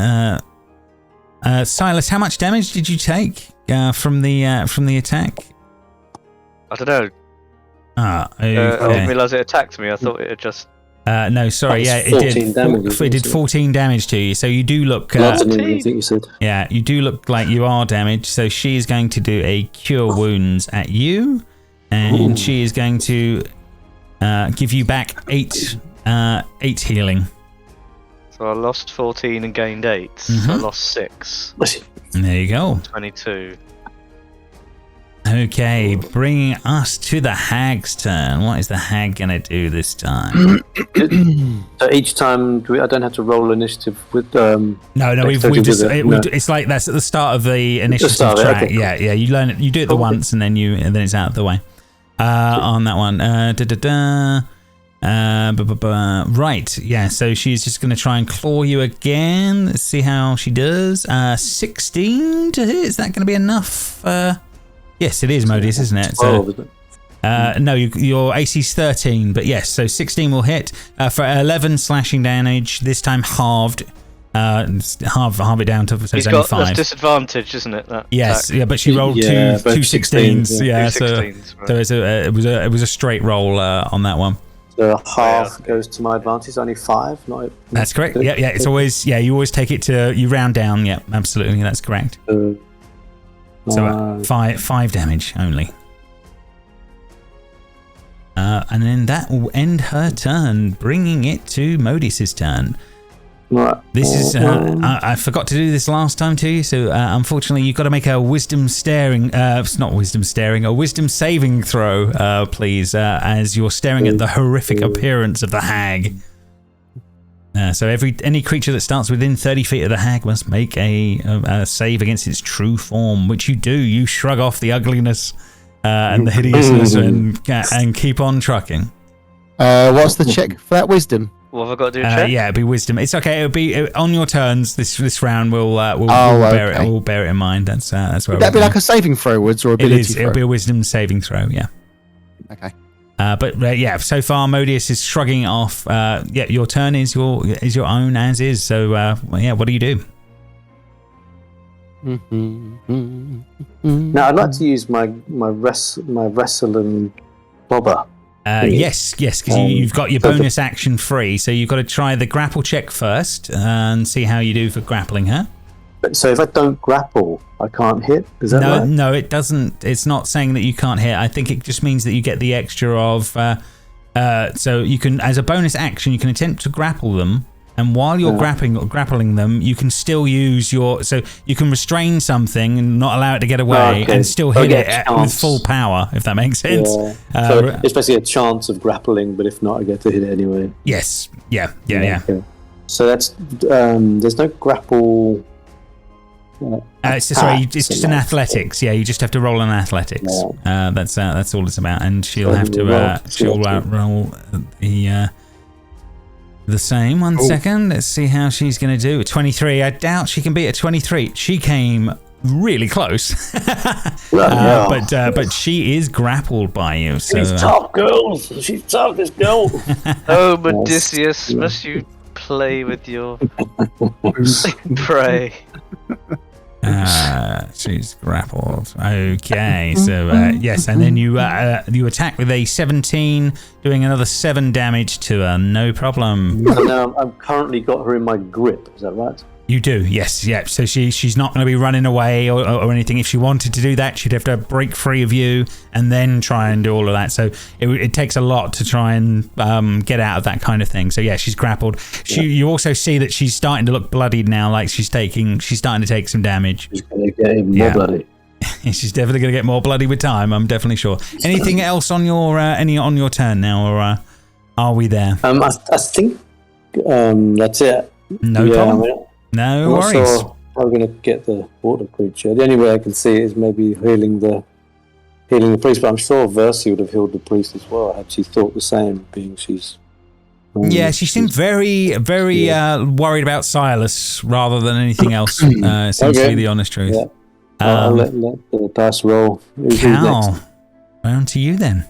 Silas, how much damage did you take from the attack? I don't know. Okay. I didn't realise it attacked me. I thought it had just. No, sorry. Yeah, it did. It did 14 damage to you. So you do look. I think you said. Yeah, you do look like you are damaged. So she is going to do a cure wounds at you, and she is going to give you back 8 healing. So I lost 14 and gained 8. So I lost 6. There you go. 22. Okay, bringing us to the hag's turn. What is the hag going to do this time? So each time, I don't have to roll initiative with. No, it's like that's at the start of the initiative track. Okay. Yeah. You learn it. You do it once, and then it's out of the way. On that one. Right, yeah, so she's just going to try and claw you again. Let's see how she does. 16 to hit, is that going to be enough? Yes, it is, Modius, isn't it? So, no, your AC's 13, but yes, so 16 will hit for 11 slashing damage, this time halved. Halve it down to so it's only 5. That's disadvantage, isn't it? Yes, yeah, but she rolled two 16s. Yeah, so it was a straight roll on that one. So half goes to my advantage, only 5. That's correct. Yeah, it's always you always take it to you round down. Yeah, absolutely, that's correct. So 5 damage only. And then that will end her turn, bringing it to Modis's turn. Right. This is I forgot to do this last time to you, so unfortunately you've got to make a wisdom saving throw, please, as you're staring at the horrific appearance of the hag. So any creature that starts within 30 feet of the hag must make a save against its true form, which you do. You shrug off the ugliness and the hideousness and keep on trucking. What's the check for that wisdom? What have I got to do? Check? Yeah, it'll be wisdom. It's okay. It'll be on your turns. This round. We'll bear it in mind. That's where. Would that be like a saving throw, Woods, or ability? It is. Throw? It'll be a wisdom saving throw. Yeah. Okay. But yeah, so far Modius is shrugging it off. Yeah, your turn is your own as is. So yeah, what do you do? Now I'd like to use my wrestling bobber. Yes, because you've got your bonus action free, so you've got to try the grapple check first and see how you do for grappling her. So if I don't grapple, I can't hit? Is that right? No, it doesn't. It's not saying that you can't hit. I think it just means that you get the extra of... so you can, as a bonus action, you can attempt to grapple them, and while you're grappling them, you can still use your... So you can restrain something and not allow it to get away and still hit it with full power, if that makes sense. Yeah. So it's basically a chance of grappling, but if not, I get to hit it anyway. Yes. Yeah. Okay. So that's... there's no grapple... it's just an athletics. Yeah, you just have to roll an athletics. Yeah. That's all it's about. And she'll have to roll the same. One second. Let's see how she's going to do. 23. I doubt she can beat a 23. She came really close. But she is grappled by you. So, she's tough, girls. She's tough, this girl. Oh, Odysseus, must you play with your prey? She's grappled. Okay, so yes, and then you attack with a 17, doing another 7 damage to her. No problem. And now I've currently got her in my grip. Is that right? You do, yes, yeah. So she's not going to be running away or anything. If she wanted to do that, she'd have to break free of you and then try and do all of that. So it takes a lot to try and get out of that kind of thing. So yeah, she's grappled. You also see that she's starting to look bloodied now, like she's starting to take some damage. She's going to get even more bloody. She's definitely going to get more bloody with time. I'm definitely sure. Anything else on your on your turn now, or are we there? I think that's it. No problem. No worries. Sure how we're going to get the water creature. The only way I can see it is maybe healing the priest, but I'm sure Versi would have healed the priest as well had she thought the same, being she's... yeah, she seemed very, very worried about Silas rather than anything else, seems to be the honest truth. Yeah. I'll let the dice roll. Cal, round to you then.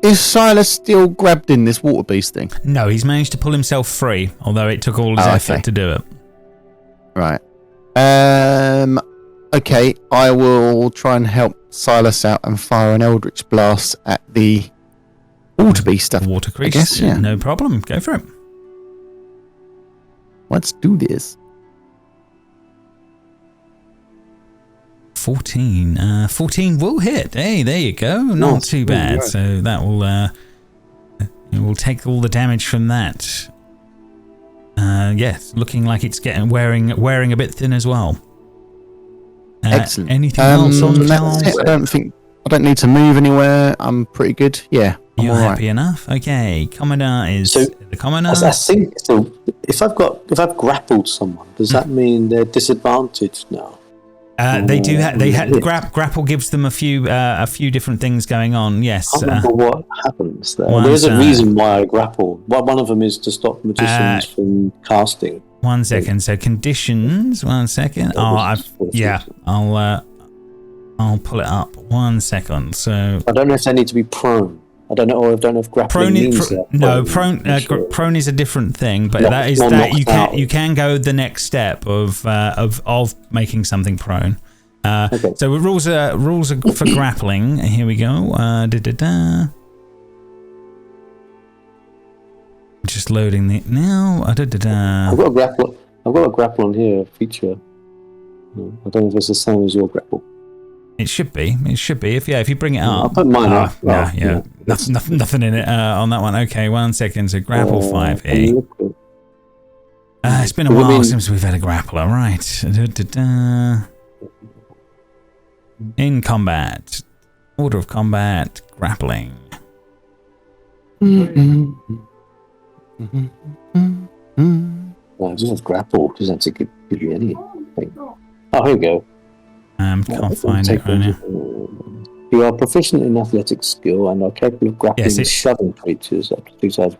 Is Silas still grabbed in this water beast thing? No, he's managed to pull himself free, although it took all his effort to do it. Right. Okay, I will try and help Silas out and fire an Eldritch Blast at the water beast stuff. Water creature, I guess, yeah. No problem. Go for it. Let's do this. 14. 14 will hit. Hey, there you go. Not too bad. Right. So that will it will take all the damage from that. Yes, looking like it's wearing a bit thin as well. Excellent. Anything else on that? I don't need to move anywhere. I'm pretty good. Yeah. You're happy enough? Okay. Commoner is the commoner. I think so. If I've grappled someone, does that mean they're disadvantaged now? They do. Grapple gives them a few different things going on. Yes. I remember what happens there. There's a reason why I grapple. One of them is to stop magicians from casting. 1 second. So conditions. 1 second. I'll pull it up. 1 second. So I don't know if they need to be prone. I don't know if grappling means that. No, prone is a different thing, but you can go the next step of making something prone. Okay. So rules are for grappling. Here we go. Just loading it now. I've got a grapple. I've got a grapple on here feature. I don't know if it's the same as your grapple. It should be. If you bring it up. I'll put mine up. Yeah. Nothing in it on that one. Okay, 1 second. So grapple 5e. It's been a while since we've had a grappler, right? In combat, order of combat, grappling. Well, it doesn't grapple. It doesn't give you anything. Oh, here we go. Can't find it right now. You are proficient in athletic skill and are capable of grappling and shoving creatures up to 2 sides.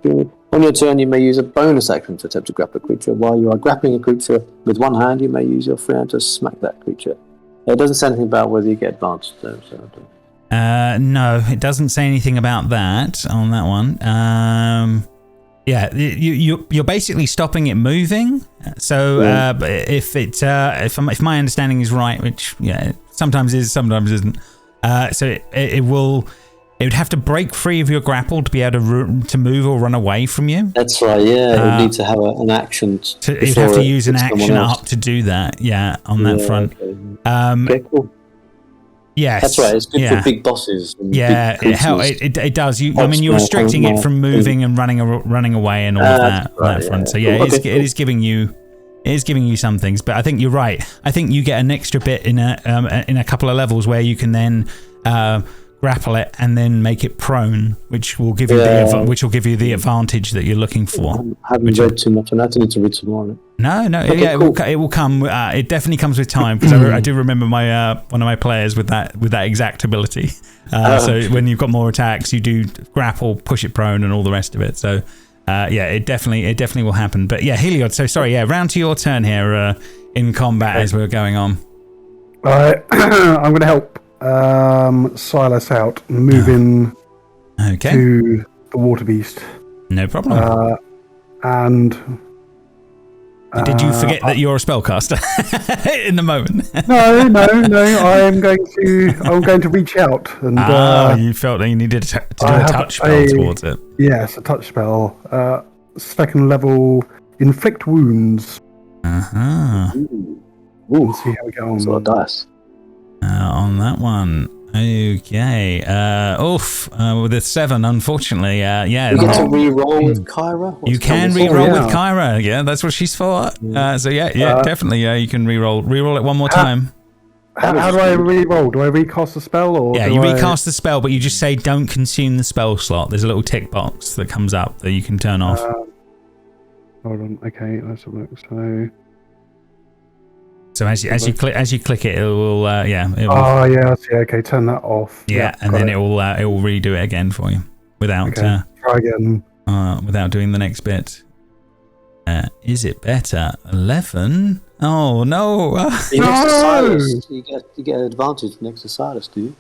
On your turn, you may use a bonus action to attempt to grapple a creature. While you are grappling a creature with one hand, you may use your free hand to smack that creature. It doesn't say anything about whether you get advantage, though. So no, it doesn't say anything about that on that one. Yeah, you're basically stopping it moving. So if my understanding is right, which sometimes is, sometimes isn't. So it would have to break free of your grapple to be able to move or run away from you. That's right. Yeah, it would need to have an action. You'd have to use an action up to do that. Yeah, on that front. Okay, cool. Yes, that's right. It's good for big bosses. And it does. I mean, you're restricting it from moving and running away and all of that on that front. So it is giving you some things. But I think you're right. I think you get an extra bit in a couple of levels where you can then grapple it and then make it prone, which will give you the advantage that you're looking for. I haven't read too much on that. I need to read some more on it. No, okay, cool. It will come. It definitely comes with time, because I do remember my one of my players with that exact ability. So when you've got more attacks, you do grapple, push it prone, and all the rest of it. So it definitely will happen. But yeah, Heliod. So sorry, round to your turn here in combat as we're going on. I'm going to help Silas out, moving to the water beast. No problem. And did you forget that you're a spellcaster in the moment? No. I'm going to reach out and. You felt that you needed to do a touch spell towards it. Yes, a touch spell. Second level, inflict wounds. We'll see how we go on. That's a lot of dice. On that one. Okay. With a 7, unfortunately. You get to re-roll with Kyra? You can re-roll with Kyra. Yeah, that's what she's for. Definitely. You can re-roll. Re-roll it one more time. How do I re-roll? Do I recast the spell? Or you recast the spell, but you just say don't consume the spell slot. There's a little tick box that comes up that you can turn off. Hold on. Okay, let's have a look. So as you click it, it will Oh yeah, I see. Okay, turn that off. Yeah, and then it will redo it again for you without try again. Without doing the next bit. Is it better? 11? Oh no! Silas, you get an advantage next to Silas, do you?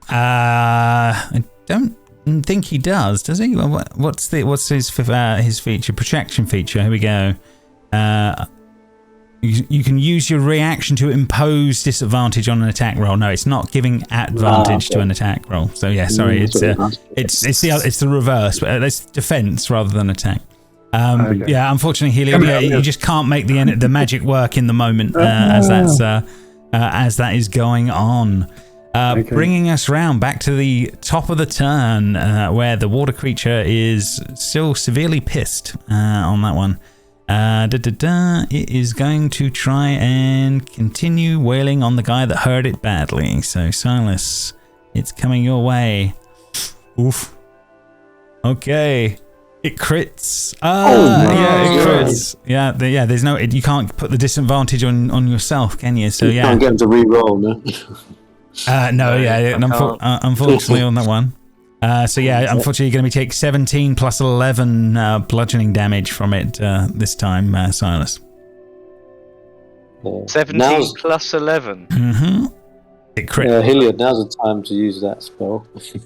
I don't think he does he? What's his feature? Protection feature. Here we go. You can use your reaction to impose disadvantage on an attack roll. No, it's not giving advantage to an attack roll. So yeah, sorry, it's the reverse. But it's defense rather than attack. Yeah, unfortunately, Helium, you just can't make the magic work in the moment as that is going on. Bringing us round back to the top of the turn, where the water creature is still severely pissed on that one. It is going to try and continue wailing on the guy that heard it badly. So Silas, it's coming your way. Oof. Okay. It crits. It crits. Yeah, there's no. You can't put the disadvantage on yourself, can you? So you can't get him to re-roll, no. Unfortunately on that one. Unfortunately, you're going to take 17 plus 11 bludgeoning damage from it this time, Silas. 17 plus 11. Mm-hmm. It crit. Hilliard, now's the time to use that spell. That's me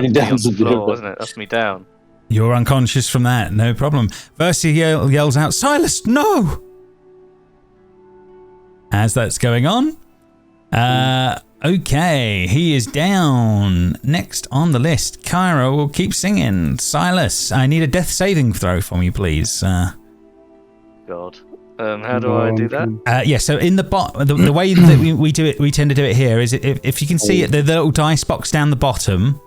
down the floor, wasn't it? That's me down. You're unconscious from that, no problem. Versi yells out, "Silas, no!" As that's going on. Okay, he is down. Next on the list, Kyra will keep singing. Silas, I need a death saving throw from you, please. God. How do I do that? So in the way that we do it, we tend to do it here, is if you can see it, the little dice box down the bottom,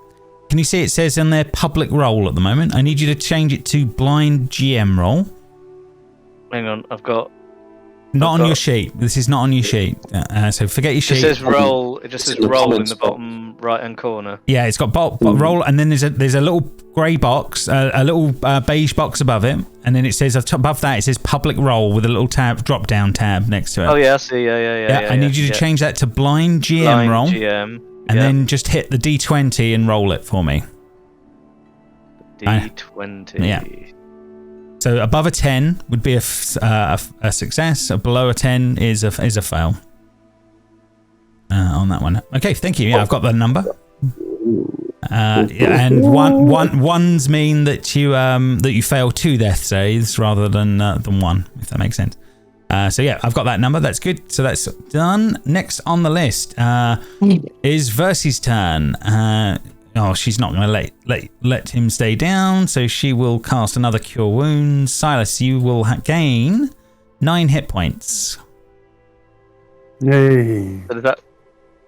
can you see it says in there public roll at the moment? I need you to change it to blind GM roll. Hang on, I've got... Not on your sheet. This is not on your sheet. So forget your sheet. It says roll. It just says roll in the bottom right-hand corner. Yeah, it's got roll, and then there's a little grey box, a little beige box above it, and then it says above that it says public roll with a little drop-down tab next to it. Oh yeah, I see. Yeah. I need you to change that to blind GM roll, and then just hit the D20 and roll it for me. D20. Yeah. So above a 10 would be a success. Below a 10 is a fail. On that one. Okay, thank you. Yeah, I've got the number. And ones mean that you fail 2 death saves rather than 1, if that makes sense. So yeah, I've got that number. That's good. So that's done. Next on the list is Versy's turn. She's not going to let him stay down, so she will cast another Cure Wounds. Silas, you will gain 9 hit points. Yay! So does that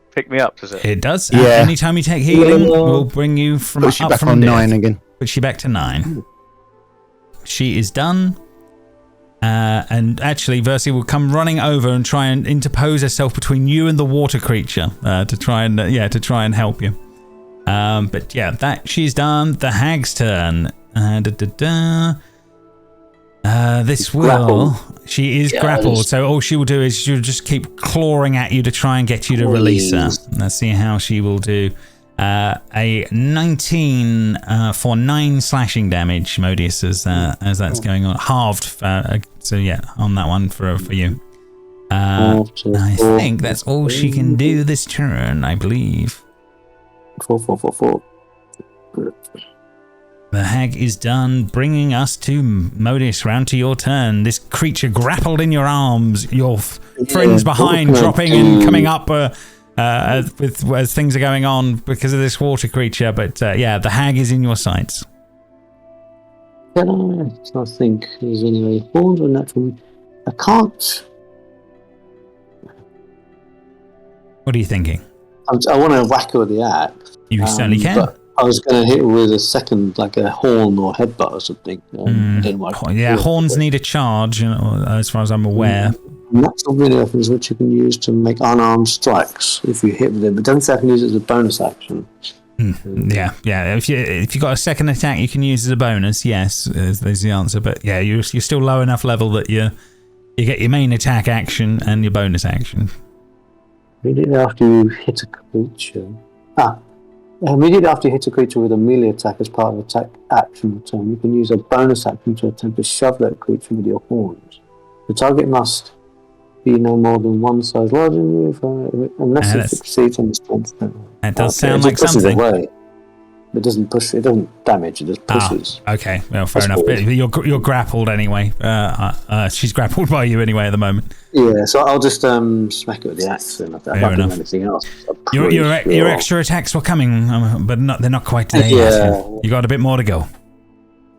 pick me up? Does it? It does. Yeah. Anytime you take healing, we'll bring you from Push you up back from on death. 9 again. Push you back to 9. She is done. And actually, Versy will come running over and try and interpose herself between you and the water creature to try and help you. But yeah, that she's done. The hag's turn. This will. Grappled. She is grappled, so all she will do is she'll just keep clawing at you to try and get you to release her. Let's see how she will do. A 19 for 9 slashing damage, Modius, as that's going on. Halved. So yeah, on that one for you. I think that's all she can do this turn, I believe. 4. The hag is done, bringing us to Modius. Round to your turn. This creature grappled in your arms. Your friends behind dropping and coming up as things are going on because of this water creature. But the hag is in your sights. Can I think there's any way forward or natural? I can't. What are you thinking? I want to whack her with the axe. You certainly can. But I was going to hit her with a second, like a horn or headbutt or something. Horns need a charge, as far as I'm aware. Natural melee weapons which you can use to make unarmed strikes if you hit with them. But don't say I can use it as a bonus action. Yeah. If you got a second attack, you can use as a bonus. Yes, there's the answer. But yeah, you're still low enough level that you get your main attack action and your bonus action. Immediately after you hit a creature. Immediately after you hit a creature with a melee attack as part of attack action return, you can use a bonus action to attempt to shove that creature with your horns. The target must be no more than one size larger than you, unless it succeeds on the strength. That does sound like something. Away. It doesn't push. It doesn't damage. It just pushes. Okay. Well, fair enough. But you're grappled anyway. She's grappled by you anyway at the moment. Yeah. So I'll just smack it with the axe. And I can't do anything else. Your extra attacks were coming, but they're not quite there yet. You got a bit more to go.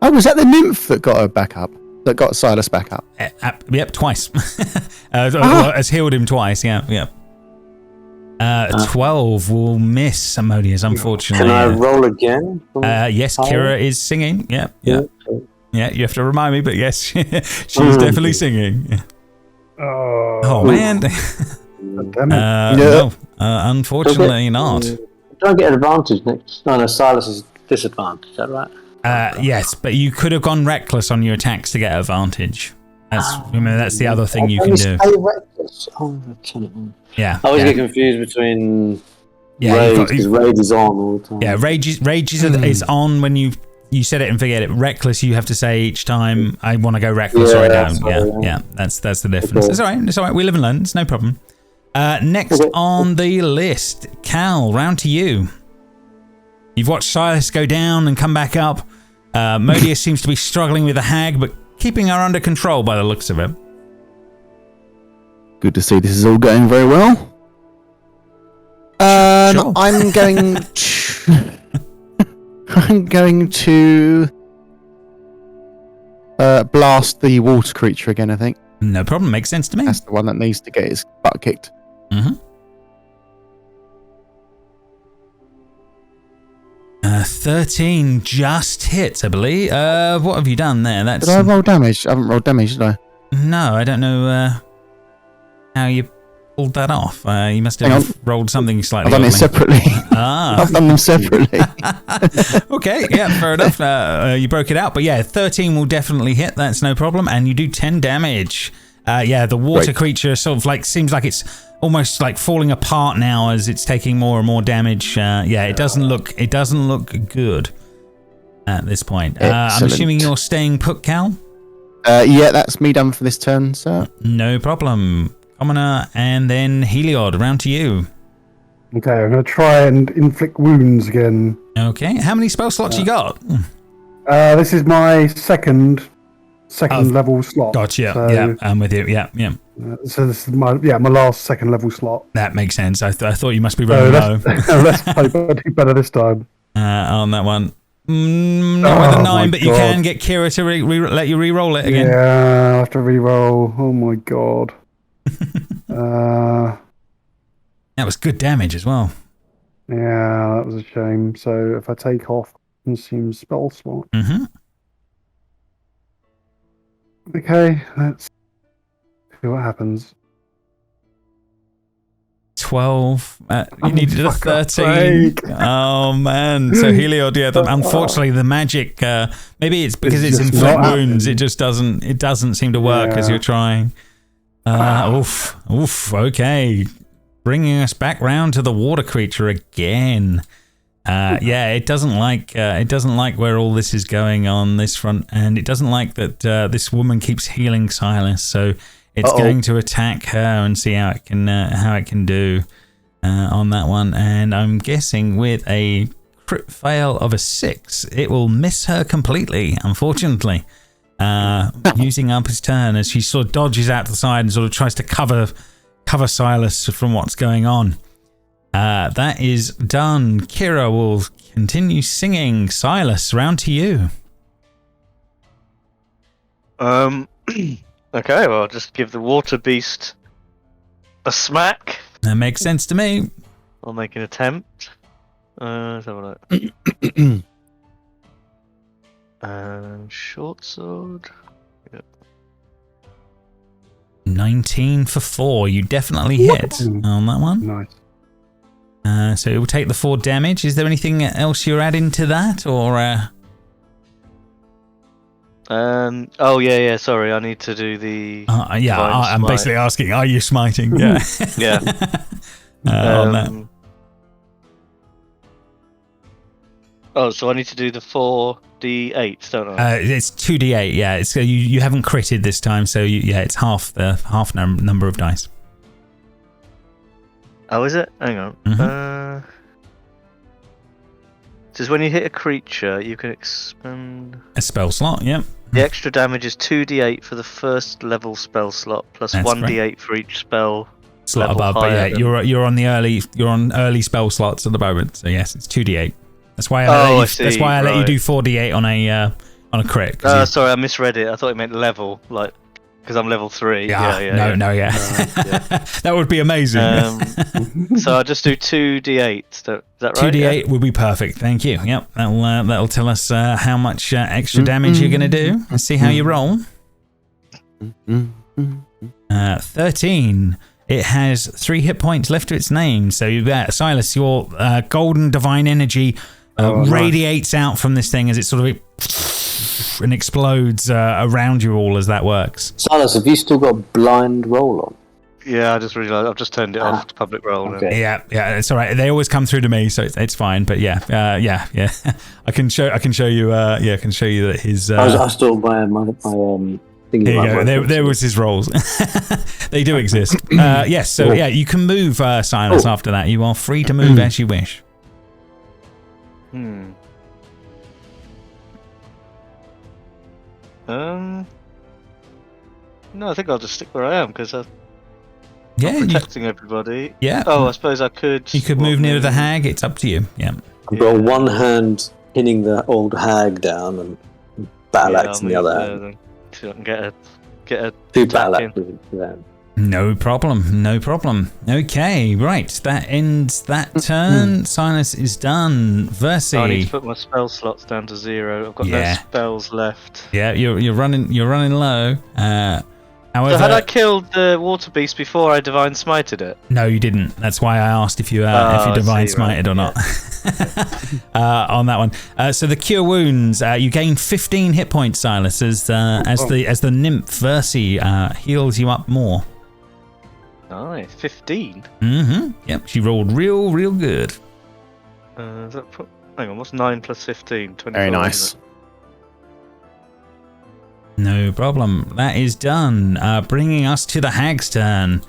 Oh, was that the nymph that got her back up? That got Silas back up? Yep, twice. Has healed him twice. Yeah. 12 will miss Modius, unfortunately. Can I roll again? Yes, Kira is singing. Yeah. Yeah, you have to remind me, but yes, she's definitely singing. Oh man. No, unfortunately not. Don't get an advantage next. No, Silas is disadvantaged. Is that right? Yes, but you could have gone reckless on your attacks to get advantage. That's the other thing you can do. Reckless. Yeah. I always get confused between rage, because rage is on all the time. Yeah, rage is on when you set it and forget it. Reckless, you have to say each time, I want to go reckless or I don't. Yeah, that's the difference. Okay. It's all right. We live and learn. It's no problem. Next on the list, Cal, round to you. You've watched Silas go down and come back up. Modius seems to be struggling with the hag, but keeping her under control by the looks of it. Good to see this is all going very well. Sure. I'm going to blast the water creature again, I think. No problem. Makes sense to me. That's the one that needs to get his butt kicked. Mm-hmm. 13 just hits, I believe. What have you done there? Did I roll damage? I haven't rolled damage, did I? No, I don't know how you pulled that off. You must have rolled something slightly. I've done it separately. I've done them separately. Okay, yeah, fair enough. You broke it out, but yeah, 13 will definitely hit. That's no problem, and you do 10 damage. The water creature sort of seems like it's almost like falling apart now as it's taking more and more damage. It doesn't look good. at this point. I'm assuming you're staying put, Cal? Yeah, that's me done for this turn, sir. No problem. Commoner and then Heliod, round to you. Okay, I'm going to try and inflict wounds again. Okay, how many spell slots you got? This is my second level slot. Gotcha. So, yeah, I'm with you. Yeah. So this is my last second level slot. That makes sense. I thought you must be running low. Let's hope I do better this time. On that one. Not with a 9, but you can get Kira to let you re-roll it again. Yeah, I have to re-roll. Oh my god. That was good damage as well. Yeah, that was a shame. So if I take off consume spell slot. Mm-hmm. Okay, let's see what happens. 12. You needed a 13. Oh man. So Heliod, unfortunately the magic maybe it's because it's inflict wounds, it just doesn't seem to work as you're trying. Okay. Bringing us back round to the water creature again. It doesn't like where all this is going on this front, and it doesn't like that this woman keeps healing Silas, so it's going to attack her and see how it can do on that one. And I'm guessing with a crit fail of a 6, it will miss her completely, unfortunately. Using up his turn as she sort of dodges out to the side and sort of tries to cover Silas from what's going on. That is done. Kira will continue singing. Silas, round to you. Okay, well, I'll just give the water beast a smack. That makes sense to me. I'll make an attempt. Let's have a look. Short sword. Yep. 19 for 4. You definitely hit on that one. Nice. So it will take the 4 damage. Is there anything else you're adding to that, or? Sorry, I need to do the. I'm basically asking, are you smiting? Yeah. Yeah. On that. So I need to do the 4d8, don't I? It's 2d8. Yeah. It's you haven't critted this time, so it's half number of dice. Oh, is it? Hang on. Mm-hmm. Says when you hit a creature, you can expend a spell slot. Yep. The extra damage is 2d8 for the first level spell slot, plus 1d8 for each spell slot above. But you're on early spell slots at the moment. So yes, it's 2d8. That's why I let you do 4d8 on a crit. Sorry, I misread it. I thought it meant level, like because I'm level 3. That would be amazing. So I'll just do 2d8. Is that right? 2d8 would be perfect. Thank you. Yep, that'll tell us how much extra damage you're going to do. Let's see how you roll. 13. It has 3 hit points left to its name. So you've got Silas, your golden divine energy radiates out from this thing as it sort of and explodes around you all as that works. Silas, have you still got blind roll on? Yeah, I just realised I've just turned it off to public roll. Okay. Yeah, it's all right. They always come through to me, so it's fine. But yeah. I can show you. I can show you that his. I stole my thing. Here you go. There was his rolls. They do exist. Yes. So you can move, Silas. After that, you are free to move as you wish. No, I think I'll just stick where I am because I'm protecting everybody. Yeah. Oh, I suppose I could. You could move near the hag. It's up to you. Yeah. I've got one hand pinning the old hag down and battle axe in the other hand. So I can get a 2 battle axes then. No problem. Okay, right. That ends that turn. Silas is done. Versi. I need to put my spell slots down to 0. I've got no spells left. Yeah, you're running low. However, so had I killed the water beast before I divine smited it? No, you didn't. That's why I asked if you divine smited or not. On that one. So the cure wounds, you gain 15 hit points, Silas, as the nymph Versi heals you up more. Nice, 15. Mm-hmm. Yep, she rolled real good. Hang on, what's 9 plus 15? 24. Very nice. No problem. That is done. Bringing us to the hag's turn.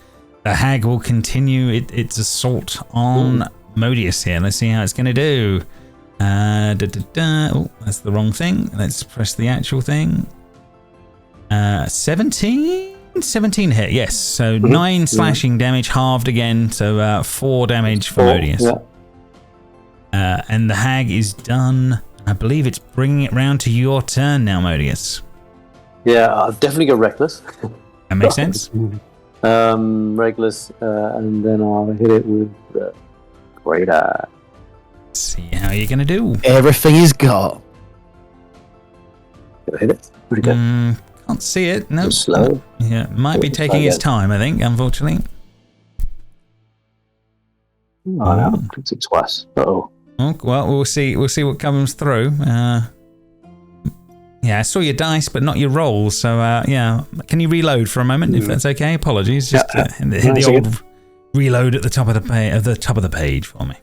The hag will continue its assault on Modius here. Let's see how it's going to do. Oh, that's the wrong thing. Let's press the actual thing. 17? 17 hit, yes. So 9 slashing damage, halved again. So 4 damage for Modius. Yeah. And the hag is done. I believe it's bringing it round to your turn now, Modius. Yeah, I'll definitely go reckless. That makes sense. Reckless, and then I'll hit it with great eye. See how you're going to do. Everything he's got. Gonna hit it. Pretty good. Can't see it. No. Slow. Yeah, might be taking its time, I think, unfortunately. Oh, no, it's twice. Uh-oh. Oh, well, we'll see what comes through. Yeah, I saw your dice, but not your rolls. So, yeah, can you reload for a moment, if that's okay? Apologies. Just hit the old reload at the top of the page for me.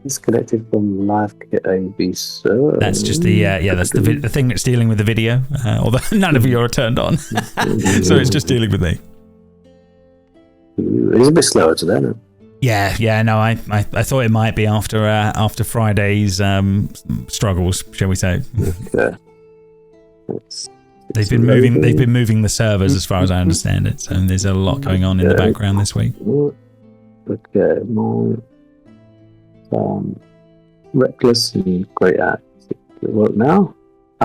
Disconnected from live kit A, B, so that's just the that's the thing that's dealing with the video. Although none of you are turned on, so it's just dealing with me. It's a bit slower today, no? Yeah. No, I thought it might be after Friday's struggles, shall we say? Okay. They've been moving the servers, as far as I understand it. So there's a lot going on in the background this week. Okay, more reckless and great act. Does it work now?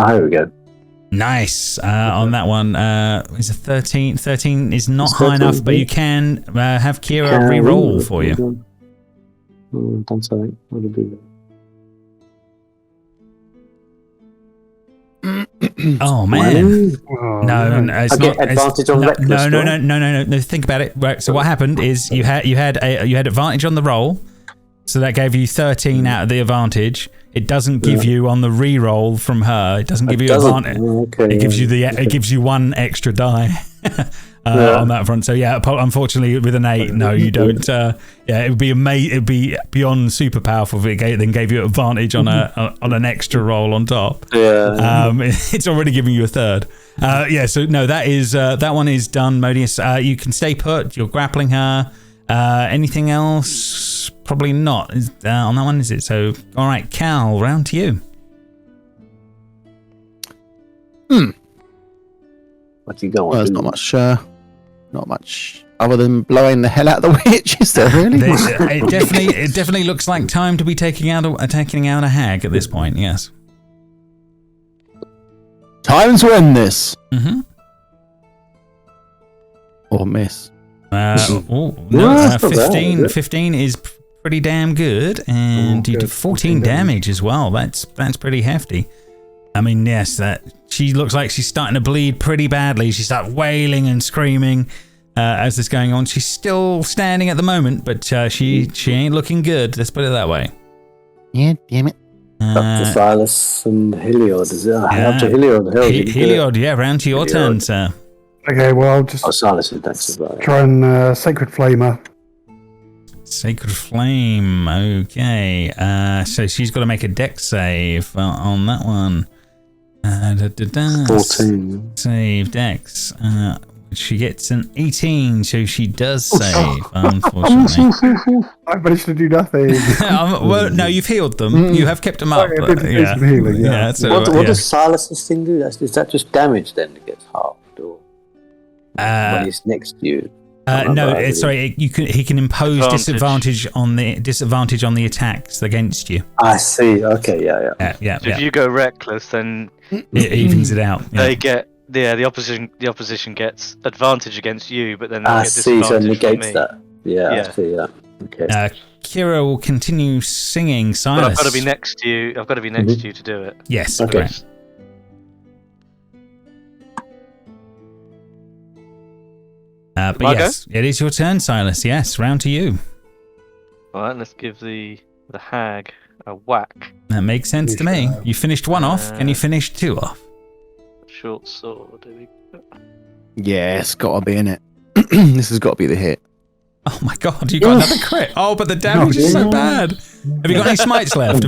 Here we go. Nice. On that one, is a 13. 13 is not high enough, but you can have Kira re-roll for you. Done something. What did I do? Oh man! No, it's not. Get advantage on reckless. No. Think about it. Right. So what happened is you had advantage on the roll, so that gave you 13 out of the advantage. It doesn't give you on the re-roll from her. It doesn't give you advantage. Okay, it gives you 1 extra die on that front. So yeah, unfortunately with an 8, no, you don't. It would be amazing. It'd be beyond super powerful if it then gave you advantage on an extra roll on top. Yeah. It's already giving you a third. So no, that one is done, Modius. You can stay put. You're grappling her. Anything else? Probably not. On that one, is it? So, all right, Cal, round to you. What you going? Well, there's not much other than blowing the hell out of the witch, is there really? It definitely looks like time to be taking out a hag at this point. Yes. Time to end this. Mm-hmm. Or miss. 15 is pretty damn good, and you do 14 damage as well. That's pretty hefty. I mean, yes, that she looks like she's starting to bleed pretty badly. She starts wailing and screaming as this is going on. She's still standing at the moment, but she ain't looking good. Let's put it that way. Yeah, damn it. Up to Silas and Heliod. Is it? Up to Heliod. Heliod, yeah, round to your turn, sir. Okay, well, I'll just Silas is next as well. try and Sacred Flame her. Sacred Flame, okay. So she's got to make a dex save on that one. 14. Save dex. She gets an 18, so she does save, unfortunately. I managed to do nothing. Well, no, you've healed them. You have kept them up. I did some healing, yeah. So, what does Silas's thing do? Is that just damage then that gets halved? Or when he's next to you? No, sorry. He can impose disadvantage on the attacks against you. I see. Okay, yeah. So if you go reckless, then it evens it out. Yeah. They get the opposition gets advantage against you, but then they get see. disadvantage So negates from me. that. Yeah, I see. Yeah. Okay. Kira will continue singing Silas. But I've got to be next to you. I've got to be next to you to do it. Yes. Okay. Correct. But yes, it is your turn, Silas. Yes, round to you. All right, let's give the hag a whack. That makes sense to me. You finished one off. Can you finish 2 off? Short sword. Yeah, it's got to be in it. This has got to be the hit. Oh my god, you got another crit. Oh, but the damage is so bad. Have you got any smites left?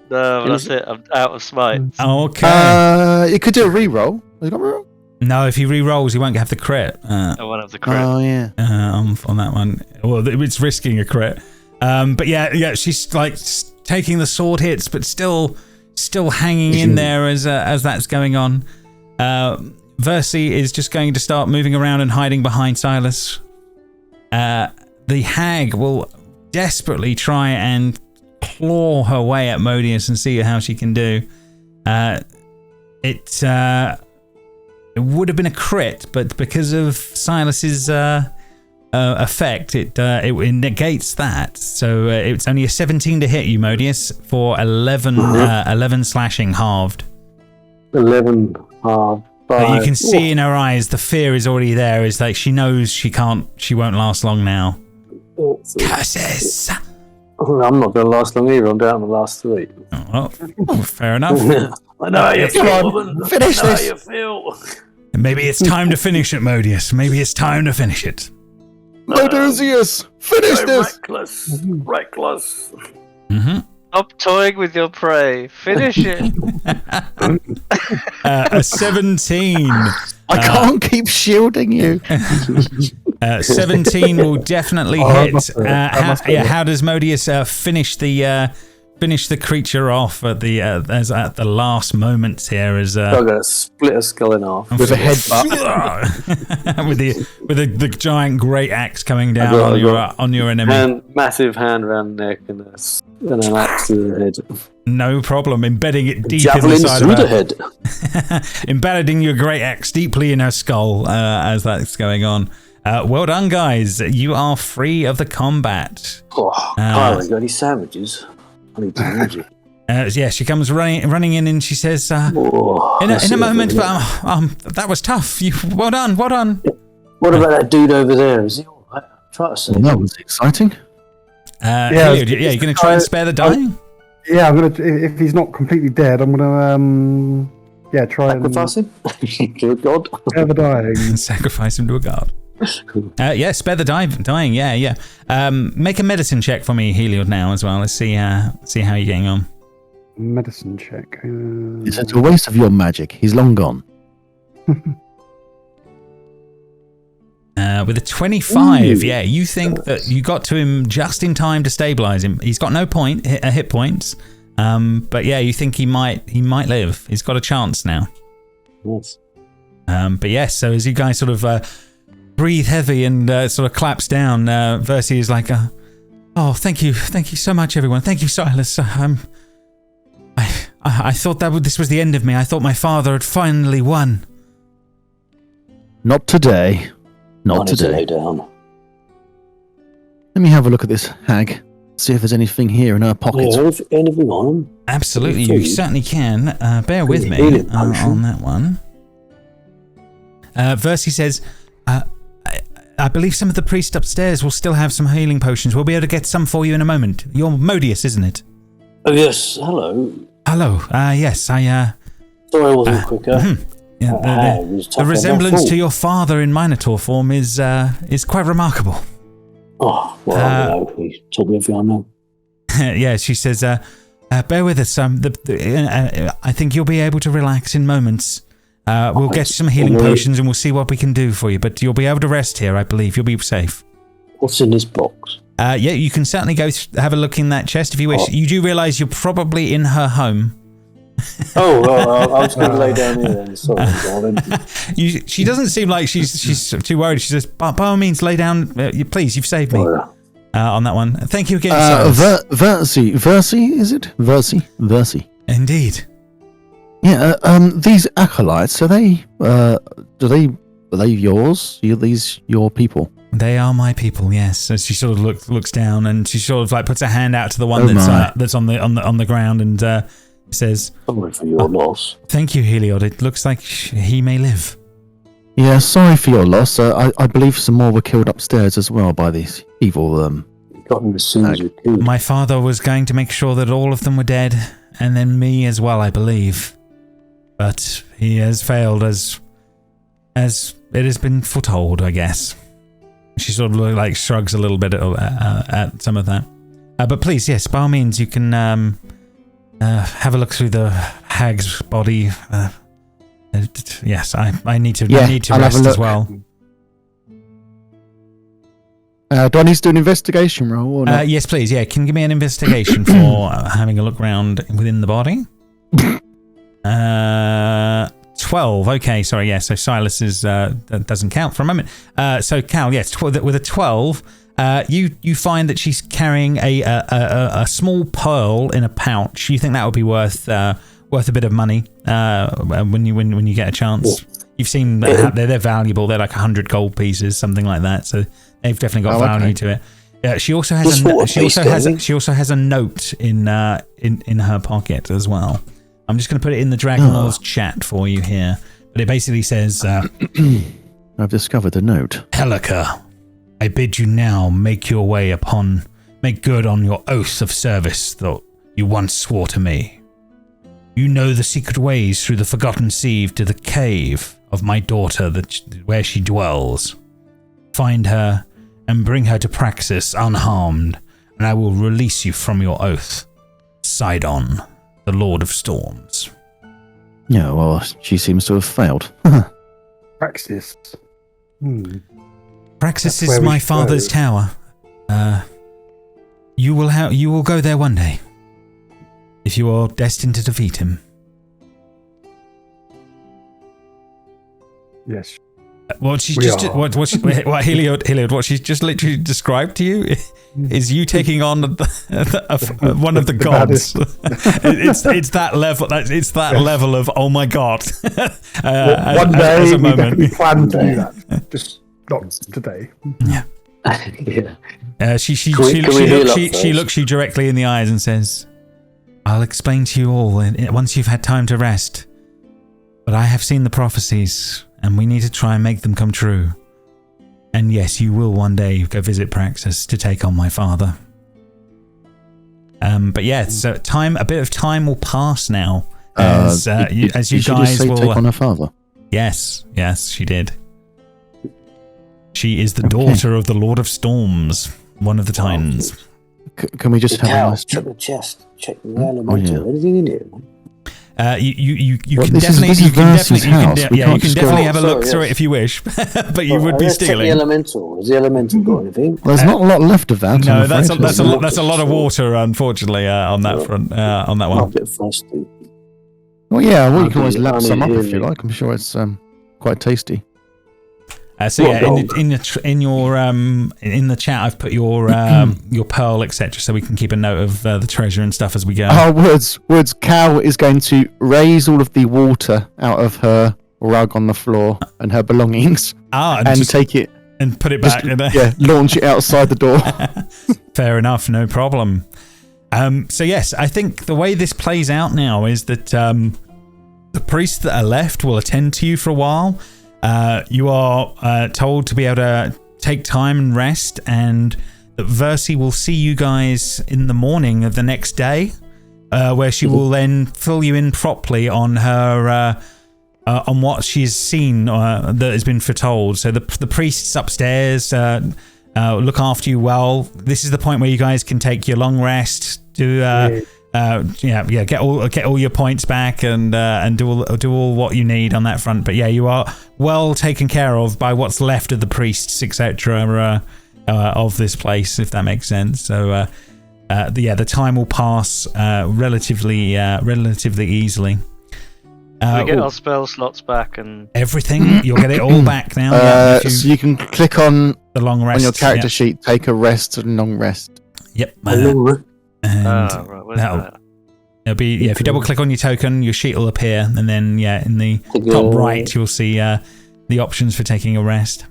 No, that's it. I'm out of smites. Okay. You could do a reroll. You got a reroll? No, if he re-rolls, he won't have the crit. I won't have the crit. Oh, yeah. On that one. Well, it's risking a crit. But yeah, she's like taking the sword hits, but still hanging in there as that's going on. Versii is just going to start moving around and hiding behind Silas. The hag will desperately try and claw her way at Modius and see how she can do. It would have been a crit, but because of Silas's effect, it negates that. So it's only a 17 to hit you, Modius, for 11 slashing halved. 11 halved. You can see in her eyes the fear is already there. It's like she knows she won't last long now. Curses! I'm not going to last long either. I'm down to the last 3. Oh, well, fair enough. I know how you feel. Finish this. How you feel. Maybe it's time to finish it, Modius. Maybe it's time to finish it. Odessey, finish this. Reckless. Mm-hmm. Stop toying with your prey. Finish it. A 17. I can't keep shielding you. 17 will definitely hit. How does Modius finish the creature off at the last moments here? As I'm gonna split a skull in half with a headbutt, with the giant great axe coming down on your enemy. Massive hand around the neck and an axe to the head. No problem. Embedding it deep Javelins inside through of her. the head. Embedding your great axe deeply in her skull as that's going on. Well done, guys. You are free of the combat. Oh, Kyra, you got any sandwiches? I need to use it. Yeah, she comes running in and she says, in a moment, that was tough. Well done. What about that dude over there? Is he all right? Try to say. Well, that was exciting. You're going to try and spare the dying? Yeah, I'm going to. If he's not completely dead, I'm going to. Try sacrifice him to a god. Spare the dying. Sacrifice him to a god. Spare the dying. Yeah. Make a medicine check for me, Heliod, now as well. Let's see how you're getting on. Medicine check. It's a waste of your magic. He's long gone. With a 25, you think that you got to him just in time to stabilize him. He's got no hit points, but you think he might live. He's got a chance now. Yes. But yes, so as you guys sort of breathe heavy and sort of claps down, Versii is like, "Oh, thank you so much, everyone. Thank you, Silas. I thought this was the end of me. I thought my father had finally won. Not today. Not today. Lay down. Let me have a look at this hag. See if there's anything here in her pockets. Anything on him? Absolutely, you certainly can. Bear with me on that one. Versii says, I believe some of the priests upstairs will still have some healing potions. We'll be able to get some for you in a moment. You're Modius, isn't it? Oh, yes. Hello. Yes, Sorry I wasn't quicker. The resemblance to your father in Minotaur form is quite remarkable. Oh, well, he told me everything I know. Yeah, she says, bear with us. I think you'll be able to relax in moments. We'll get some healing potions and we'll see what we can do for you. But you'll be able to rest here, I believe. You'll be safe. What's in this box? You can certainly go have a look in that chest if you wish. You do realise you're probably in her home. I was going to lay down here then. Sorry, darling. She doesn't seem like she's too worried. She says, by all means, lay down. Please, you've saved me. On that one. Thank you again, Versii, is it? Versii. Indeed. Yeah, these acolytes, are they yours? Are these your people? They are my people, yes. So she sort of looks down and she sort of like puts her hand out to the one that's on the ground and says, "Sorry for your loss." Thank you, Heliod. It looks like he may live. Yeah, sorry for your loss. I believe some more were killed upstairs as well by these evil. You got them as soon as you could. My father was going to make sure that all of them were dead, and then me as well, I believe. But he has failed as it has been foretold, I guess. She sort of like shrugs a little bit at some of that. But please, yes, by all means, you can have a look through the hag's body. Yes, I need to rest as well. Do I need to do an investigation roll or not? Yes, please. Yeah, can you give me an investigation for having a look around within the body? 12. Okay, sorry. Yeah, so Silas is that doesn't count for a moment. So Cal, yes, with a 12, you find that she's carrying a small pearl in a pouch. You think that would be worth a bit of money when you get a chance. You've seen they're valuable. They're like 100 gold pieces, something like that. So they've definitely got value to it. She also has a note in her pocket as well. I'm just going to put it in the dragonlords chat for you here. But it basically says, I've discovered the note. Helica, I bid you now make good on your oath of service that you once swore to me. You know the secret ways through the Forgotten Sea to the cave of my daughter where she dwells. Find her and bring her to Praxis unharmed, and I will release you from your oath. Sidon, the Lord of Storms. Yeah, well, she seems to have failed. Praxis. Praxis is my father's tower. You will go there one day, if you are destined to defeat him. Yes. What Heliod, what she's just literally described to you is you taking on one of the gods. it's that level. It's that level of oh my god. One day as a moment. We plan to do that. Just not today. Yeah. She looks you directly in the eyes and says, "I'll explain to you all once you've had time to rest. But I have seen the prophecies." And we need to try and make them come true. And yes, you will one day go visit Praxis to take on my father. But yeah, so a bit of time will pass now as you guys will take on her father. Yes, she did. She is the daughter of the Lord of Storms, one of the Titans. Can we just have a nice check the chest, check the elemental, anything in here? You can definitely have a look through it if you wish, but you would be stealing. Check the elemental. Has the elemental got anything? There's not a lot left of that. No, that's a lot of water, unfortunately, on that front. On that one. I'm a bit thirsty. Well, yeah, well, you can always lap some up if you like. I'm sure it's quite tasty. So yeah, in the chat, I've put your pearl, etc., so we can keep a note of the treasure and stuff as we go. Oh, Woods, Cal is going to raise all of the water out of her rug on the floor and her belongings, and take it and put it back. Launch it outside the door. Fair enough, no problem. So yes, I think the way this plays out now is that the priests that are left will attend to you for a while. You are told to be able to take time and rest, and that Versi will see you guys in the morning of the next day, where she will then fill you in properly on her on what she's seen that has been foretold. So the priests upstairs look after you well. This is the point where you guys can take your long rest, get all your points back and do all what you need on that front. But yeah, you are well taken care of by what's left of the priests, etc. Of this place, if that makes sense. So the time will pass relatively easily. We get our spell slots back and everything. You'll get it all back now. So you can click on the long rest on your character sheet. Take a rest and long rest. Yep. Where's that? It'll be if you double click on your token, your sheet will appear, and then in the top right you'll see the options for taking a rest.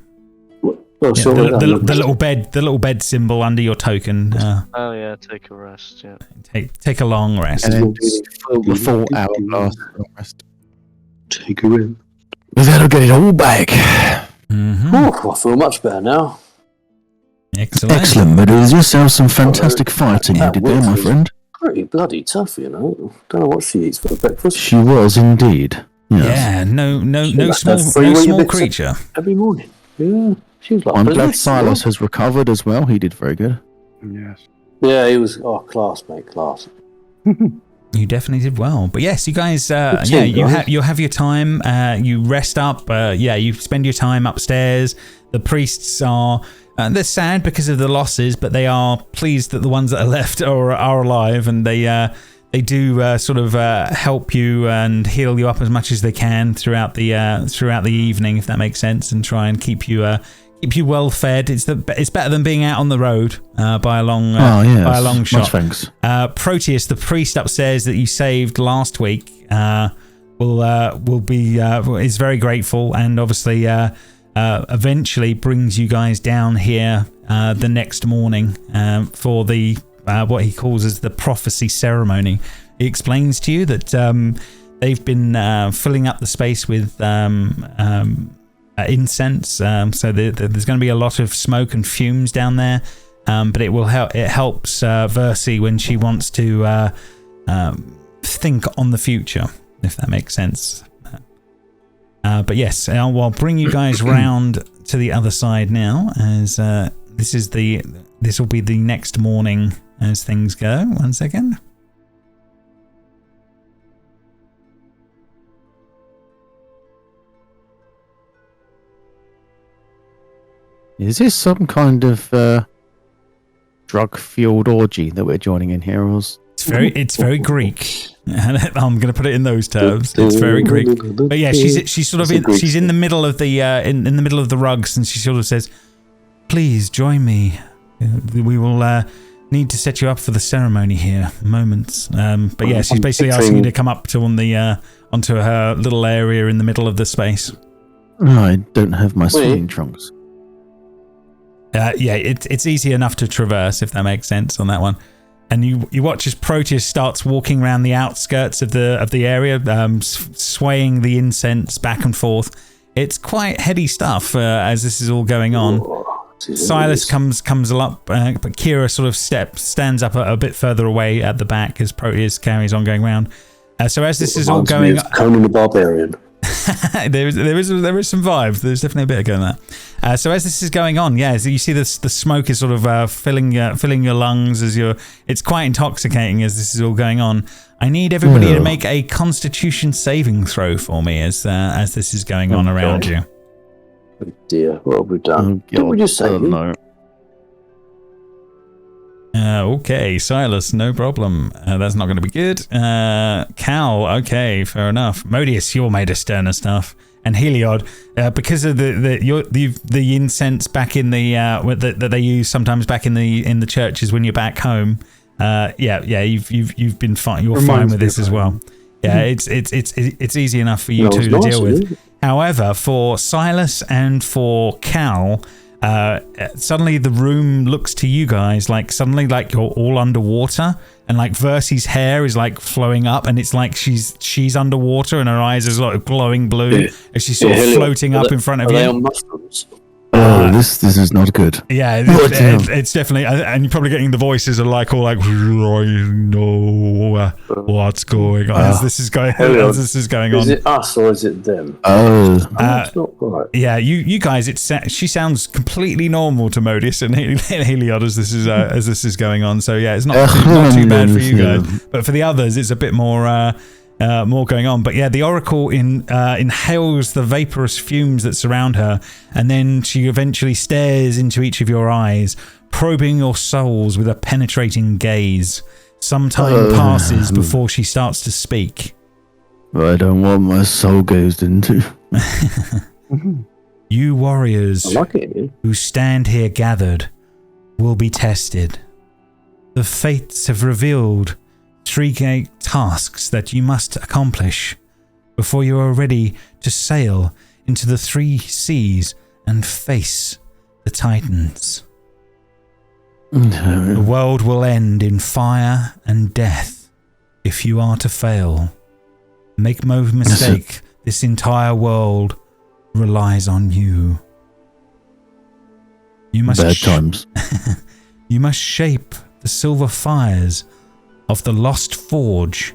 The little bed symbol under your token. Take a rest. Yeah. Take a long rest. And then do the full hour last long rest. Take a rest. That'll get it all back. Mm-hmm. I feel much better now. Excellent, but it was yourself some fantastic fighting you did there, my friend. Pretty bloody tough, you know. Don't know what she eats for breakfast. She was indeed. Yes. Yeah, no small creature. Every morning. Yeah. She was like, I'm glad Silas has recovered as well. He did very good. Yes. Yeah, he was class, mate, class. You definitely did well. But yes, you guys, you'll have your time. You rest up. You spend your time upstairs. The priests are they're sad because of the losses, but they are pleased that the ones that are left are alive, and they do sort of help you and heal you up as much as they can throughout the evening, if that makes sense, and try and keep you well fed. It's better than being out on the road by a long shot. Much thanks. Proteus, the priest upstairs that you saved last week, will be is very grateful, and obviously eventually brings you guys down here the next morning for the what he calls as the prophecy ceremony. He explains to you that they've been filling up the space with incense, so there's going to be a lot of smoke and fumes down there, but it helps Versi when she wants to think on the future, if that makes sense. But yes, I'll bring you guys round to the other side now, as this will be the next morning as things go. 1 second. Is this some kind of drug-fueled orgy that we're joining in here? It's very Greek. I'm going to put it in those terms. It's very Greek. But yeah, she's sort of she's in the middle of the in the middle of the rugs, and she sort of says, "Please join me. We will need to set you up for the ceremony here. Moments." But yeah, she's basically asking you to come up to onto her little area in the middle of the space. I don't have my swimming trunks. It's easy enough to traverse, if that makes sense on that one. And you watch as Proteus starts walking around the outskirts of the area, swaying the incense back and forth. It's quite heady stuff as this is all going on. Silas comes up, but Kira sort of stands up a bit further away at the back as Proteus carries on going round. So as this is all going, Conan the Barbarian. there is some vibes. There's definitely a bit of going there. So as this is going on, so you see the smoke is sort of filling your lungs it's quite intoxicating as this is all going on. I need everybody to make a Constitution saving throw for me as this is going on around you. Oh dear, what have we done? What would you say? No. Okay, Silas, no problem. That's not going to be good. Cal, okay, fair enough. Modius, you're made of sterner stuff. And Heliod, because of the incense back in the that they use sometimes back in the churches when you're back home. You've been fine. You're fine with this as well. Yeah, it's easy enough for you two to deal with. However, for Silas and for Cal, suddenly the room looks to you guys like you're all underwater, and like Versi's hair is like flowing up, and it's like she's underwater and her eyes are sort of glowing blue as she's sort of floating up in front of you. Are they on mushrooms? Oh, this is not good. Yeah, it's definitely, and you're probably getting the voices are like all like, I know what's going on as this is going on. Is it us or is it them? It's not right. Yeah, you guys, she sounds completely normal to Modius and Heliod as this is going on. So yeah, it's not too bad for you guys, but for the others, it's a bit more going on. But yeah, the Oracle inhales the vaporous fumes that surround her, and then she eventually stares into each of your eyes, probing your souls with a penetrating gaze. Some time passes before she starts to speak. I don't want my soul gazed into. You warriors who stand here gathered will be tested. The fates have revealed 3 great tasks that you must accomplish before you are ready to sail into the 3 seas and face the Titans. The world will end in fire and death if you are to fail. Make no mistake, this entire world relies on you. You must bad times. You must shape the silver fires of the Lost Forge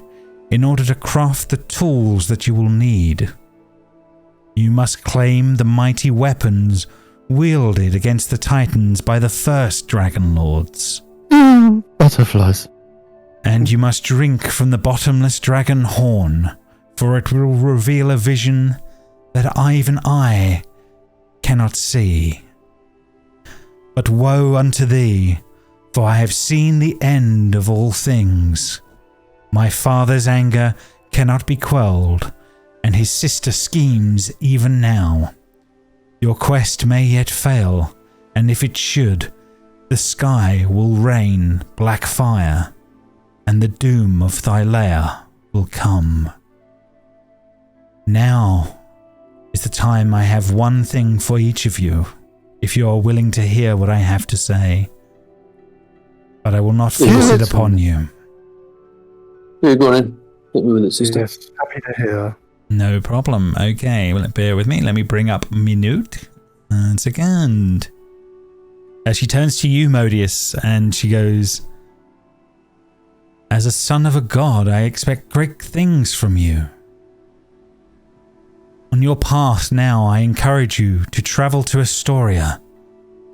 in order to craft the tools that you will need. You must claim the mighty weapons wielded against the Titans by the first dragonlords. Butterflies. And you must drink from the bottomless dragon horn, for it will reveal a vision that even I cannot see. But woe unto thee, for I have seen the end of all things. My father's anger cannot be quelled, and his sister schemes even now. Your quest may yet fail, and if it should, the sky will rain black fire, and the doom of thy lair will come. Now is the time. I have one thing for each of you, if you are willing to hear what I have to say. But I will not force it upon you. Yeah, go on in. Hit me with it, sister. Yes, happy to hear. No problem. Okay, well, bear with me. Let me bring up Minute. 1 second. She turns to you, Modius, and she goes, as a son of a god, I expect great things from you. On your path now, I encourage you to travel to Astoria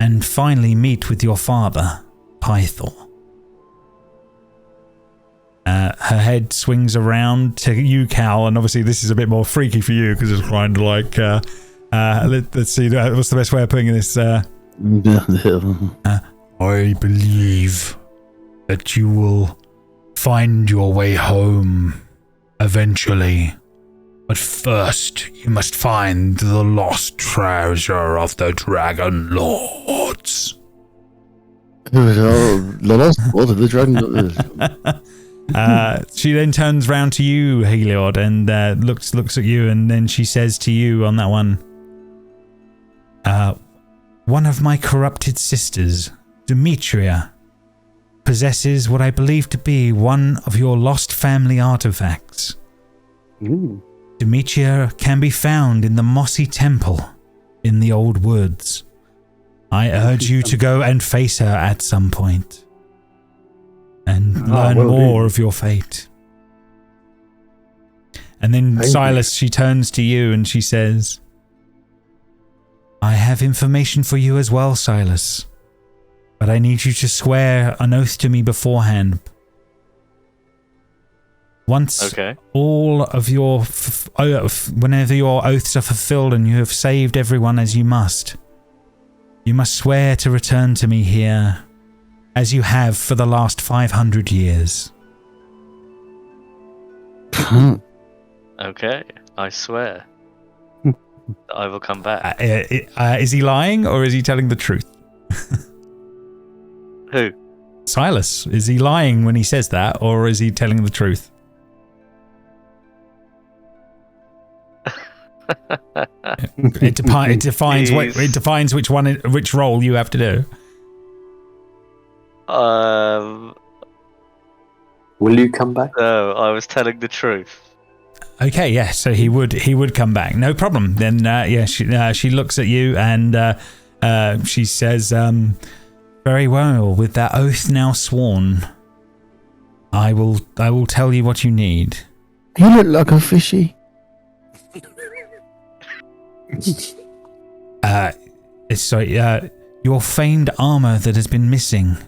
and finally meet with your father, Pythor. Her head swings around to you, Cal, and obviously this is a bit more freaky for you because it's kind of like, let's see, what's the best way of putting this? I believe that you will find your way home eventually. But first, you must find the lost treasure of the dragonlords. The lost what of the dragonlords? She then turns round to you, Heliod, and looks at you, and then she says to you on that one, one of my corrupted sisters, Demetria, possesses what I believe to be one of your lost family artifacts. Ooh. Demetria can be found in the mossy temple in the old woods. I urge you to go and face her at some point and learn more of your fate. And then Silas, she turns to you and she says, I have information for you as well, Silas, but I need you to swear an oath to me beforehand. Once all of your, whenever your oaths are fulfilled and you have saved everyone as you must swear to return to me here as you have for the last 500 years. Okay, I swear. I will come back. Is he lying or is he telling the truth? Who? Silas. Is he lying when he says that, or is he telling the truth? It defines which role you have to do. Will you come back? No, I was telling the truth. Okay, yeah, so he would come back. No problem. Then she looks at you and she says, very well, with that oath now sworn, I will tell you what you need. You look like a fishy. Your famed armor that has been missing,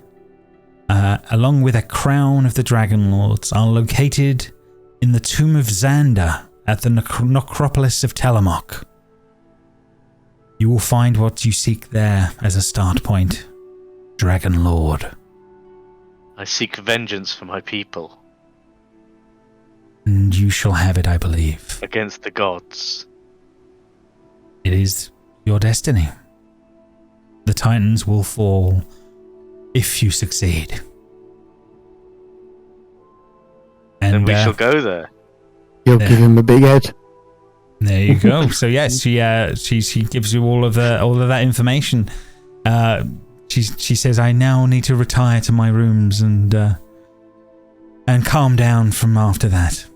along with a crown of the dragonlords, are located in the tomb of Xander at the necropolis of Telemach. You will find what you seek there as a start point, Dragonlord. I seek vengeance for my people. And you shall have it, I believe. Against the gods. It is your destiny. The Titans will fall if you succeed. And we shall go there. You'll give him a big head. There you go. So yes, she gives you all of that information. She says, I now need to retire to my rooms and calm down from after that.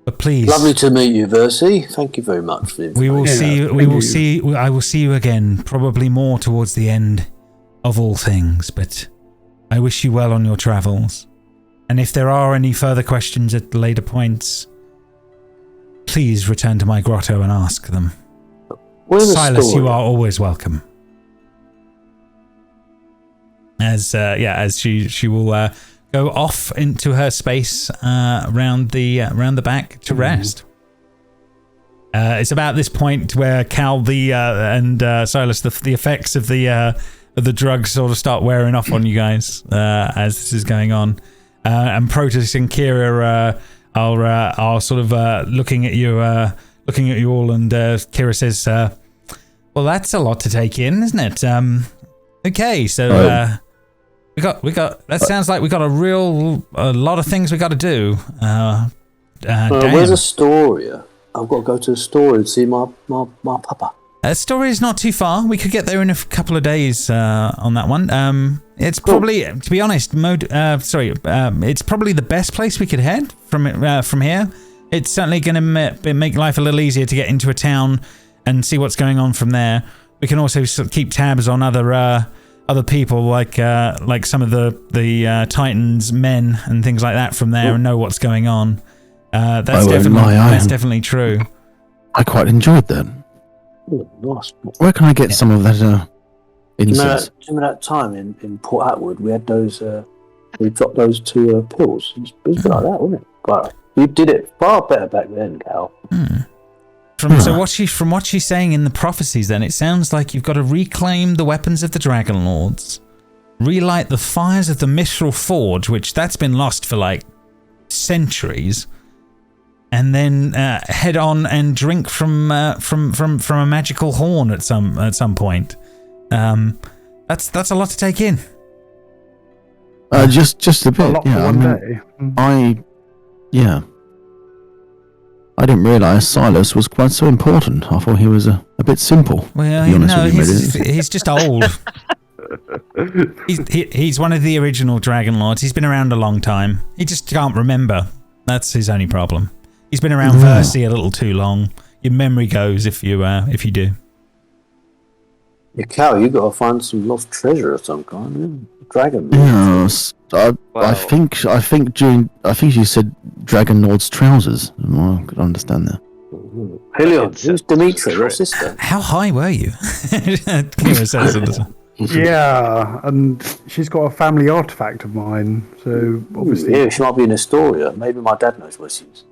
But please, lovely to meet you, Versi. Thank you very much for the information. I will see you again, probably more towards the end of all things. But I wish you well on your travels. And if there are any further questions at later points, please return to my grotto and ask them. Silas, you are always welcome. As she will go off into her space around the back to rest. It's about this point where Cal and Silas, the effects of the drugs sort of start wearing off on you guys as this is going on, and Proteus and Kira are sort of looking at you all, and Kira says, "Well, that's a lot to take in, isn't it? Okay, so we got. That sounds like we got a lot of things we got to do. Where's Astoria? I've got to go to Astoria and see my papa. Astoria is not too far. We could get there in a couple of days on that one. It's probably, to be honest, it's probably the best place we could head from here. It's certainly going to make life a little easier to get into a town and see what's going on from there. We can also keep tabs on other people, like some of the Titans men and things like that from there, and know what's going on. That's definitely true. I quite enjoyed that. Oh, nice. Where can I get some of that incense? Remember that time in Port Atwood, we had those. We dropped those 2 pills. It was a bit like that, wasn't it? But you did it far better back then, Cal. So from what she's saying in the prophecies, then it sounds like you've got to reclaim the weapons of the dragonlords, relight the fires of the Mistral Forge, which that's been lost for like centuries, and then head on and drink from a magical horn at some point. That's a lot to take in. Just a bit. A lot for one day. I didn't realise Silas was quite so important. I thought he was a bit simple. Well, he's just old. he's one of the original dragonlords. He's been around a long time. He just can't remember. That's his only problem. He's been around Versi a little too long. Your memory goes if you do. Yeah, Cal, you got to find some lost treasure of some kind. Dragon. Yes, I think you said Dragonlord's trousers. I could understand that. Helion, who's Dimitri, your sister? How high were you? Kira says Yeah, and she's got a family artifact of mine, so obviously. Yeah, she might be in Astoria. Maybe my dad knows where she is.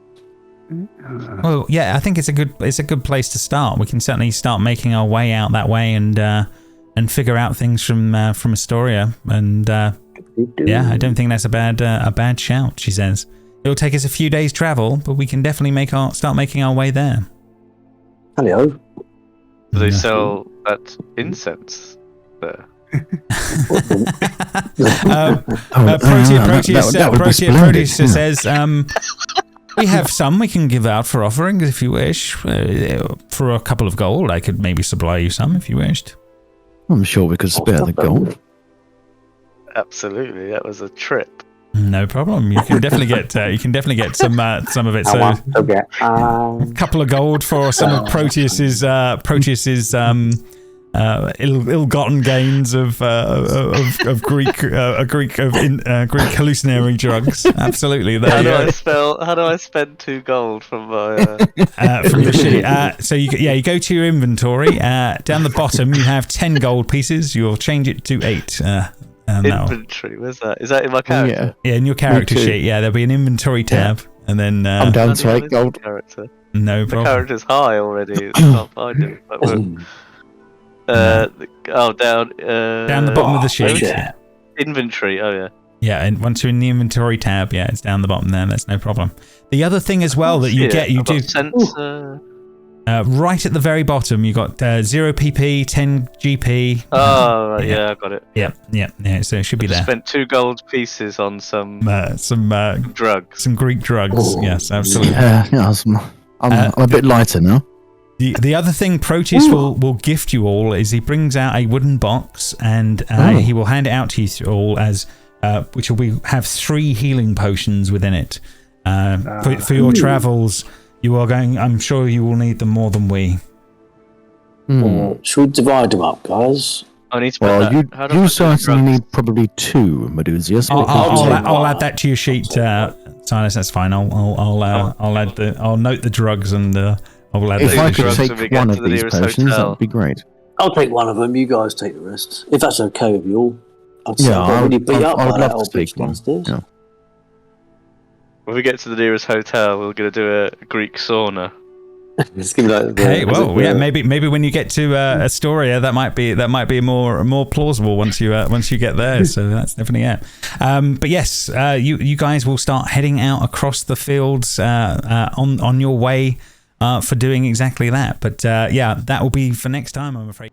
Well, yeah, I think it's a good place to start. We can certainly start making our way out that way and figure out things from Astoria. And yeah, I don't think that's a bad shout. She says it'll take us a few days' travel, but we can definitely start making our way there. Hello. Do they sell that incense there? Proteus says, we have some we can give out for offerings if you wish. For a couple of gold, I could maybe supply you some if you wished. I'm sure we could spare the gold. Absolutely, that was a trip. No problem. You can definitely get some of it. So a couple of gold for some of Proteus's ill-gotten gains of Greek hallucinatory drugs. Absolutely. How do I spend 2 gold from my from your shit? So you go to your inventory. Down the bottom you have 10 gold pieces. You'll change it to 8. Inventory. Where's that? Is that in my character? Yeah, in your character sheet. Yeah, there'll be an inventory tab, and then I'm down to 8 gold. Character. No problem. The character's high already. I can't find it. Down the bottom of the sheet. Inventory. Oh yeah. Yeah, and once you're in the inventory tab, yeah, it's down the bottom there. That's no problem. The other thing as well that you do. Right at the very bottom, you got 0 PP, 10 GP. Oh, right, yeah, I got it. Yeah. So it should be there. Spent 2 gold pieces on some drugs, some Greek drugs. Yes, absolutely. I'm a bit lighter now. The other thing Proteus will gift you all is he brings out a wooden box and he will hand it out to you all as which will have 3 healing potions within it. For your travels. You are going. I'm sure you will need them more than we. Should we divide them up, guys? I need to. You certainly need probably 2 Medusias. I'll add that to your sheet, Silas. That's fine. I'll note the drugs and I'll add If that I to the could show. take one of these potions, that would be great. I'll take one of them. You guys take the rest, if that's okay with you all. I'd say Yeah, I got really beat up I by would that love old to take bitch one. downstairs. Yeah. When we get to the nearest hotel, we're going to do a Greek sauna. It's gonna be like Hey, well, yeah, maybe when you get to Astoria, that might be more plausible once you get there. So that's definitely it. But yes, you guys will start heading out across the fields on your way for doing exactly that. But yeah, that will be for next time, I'm afraid.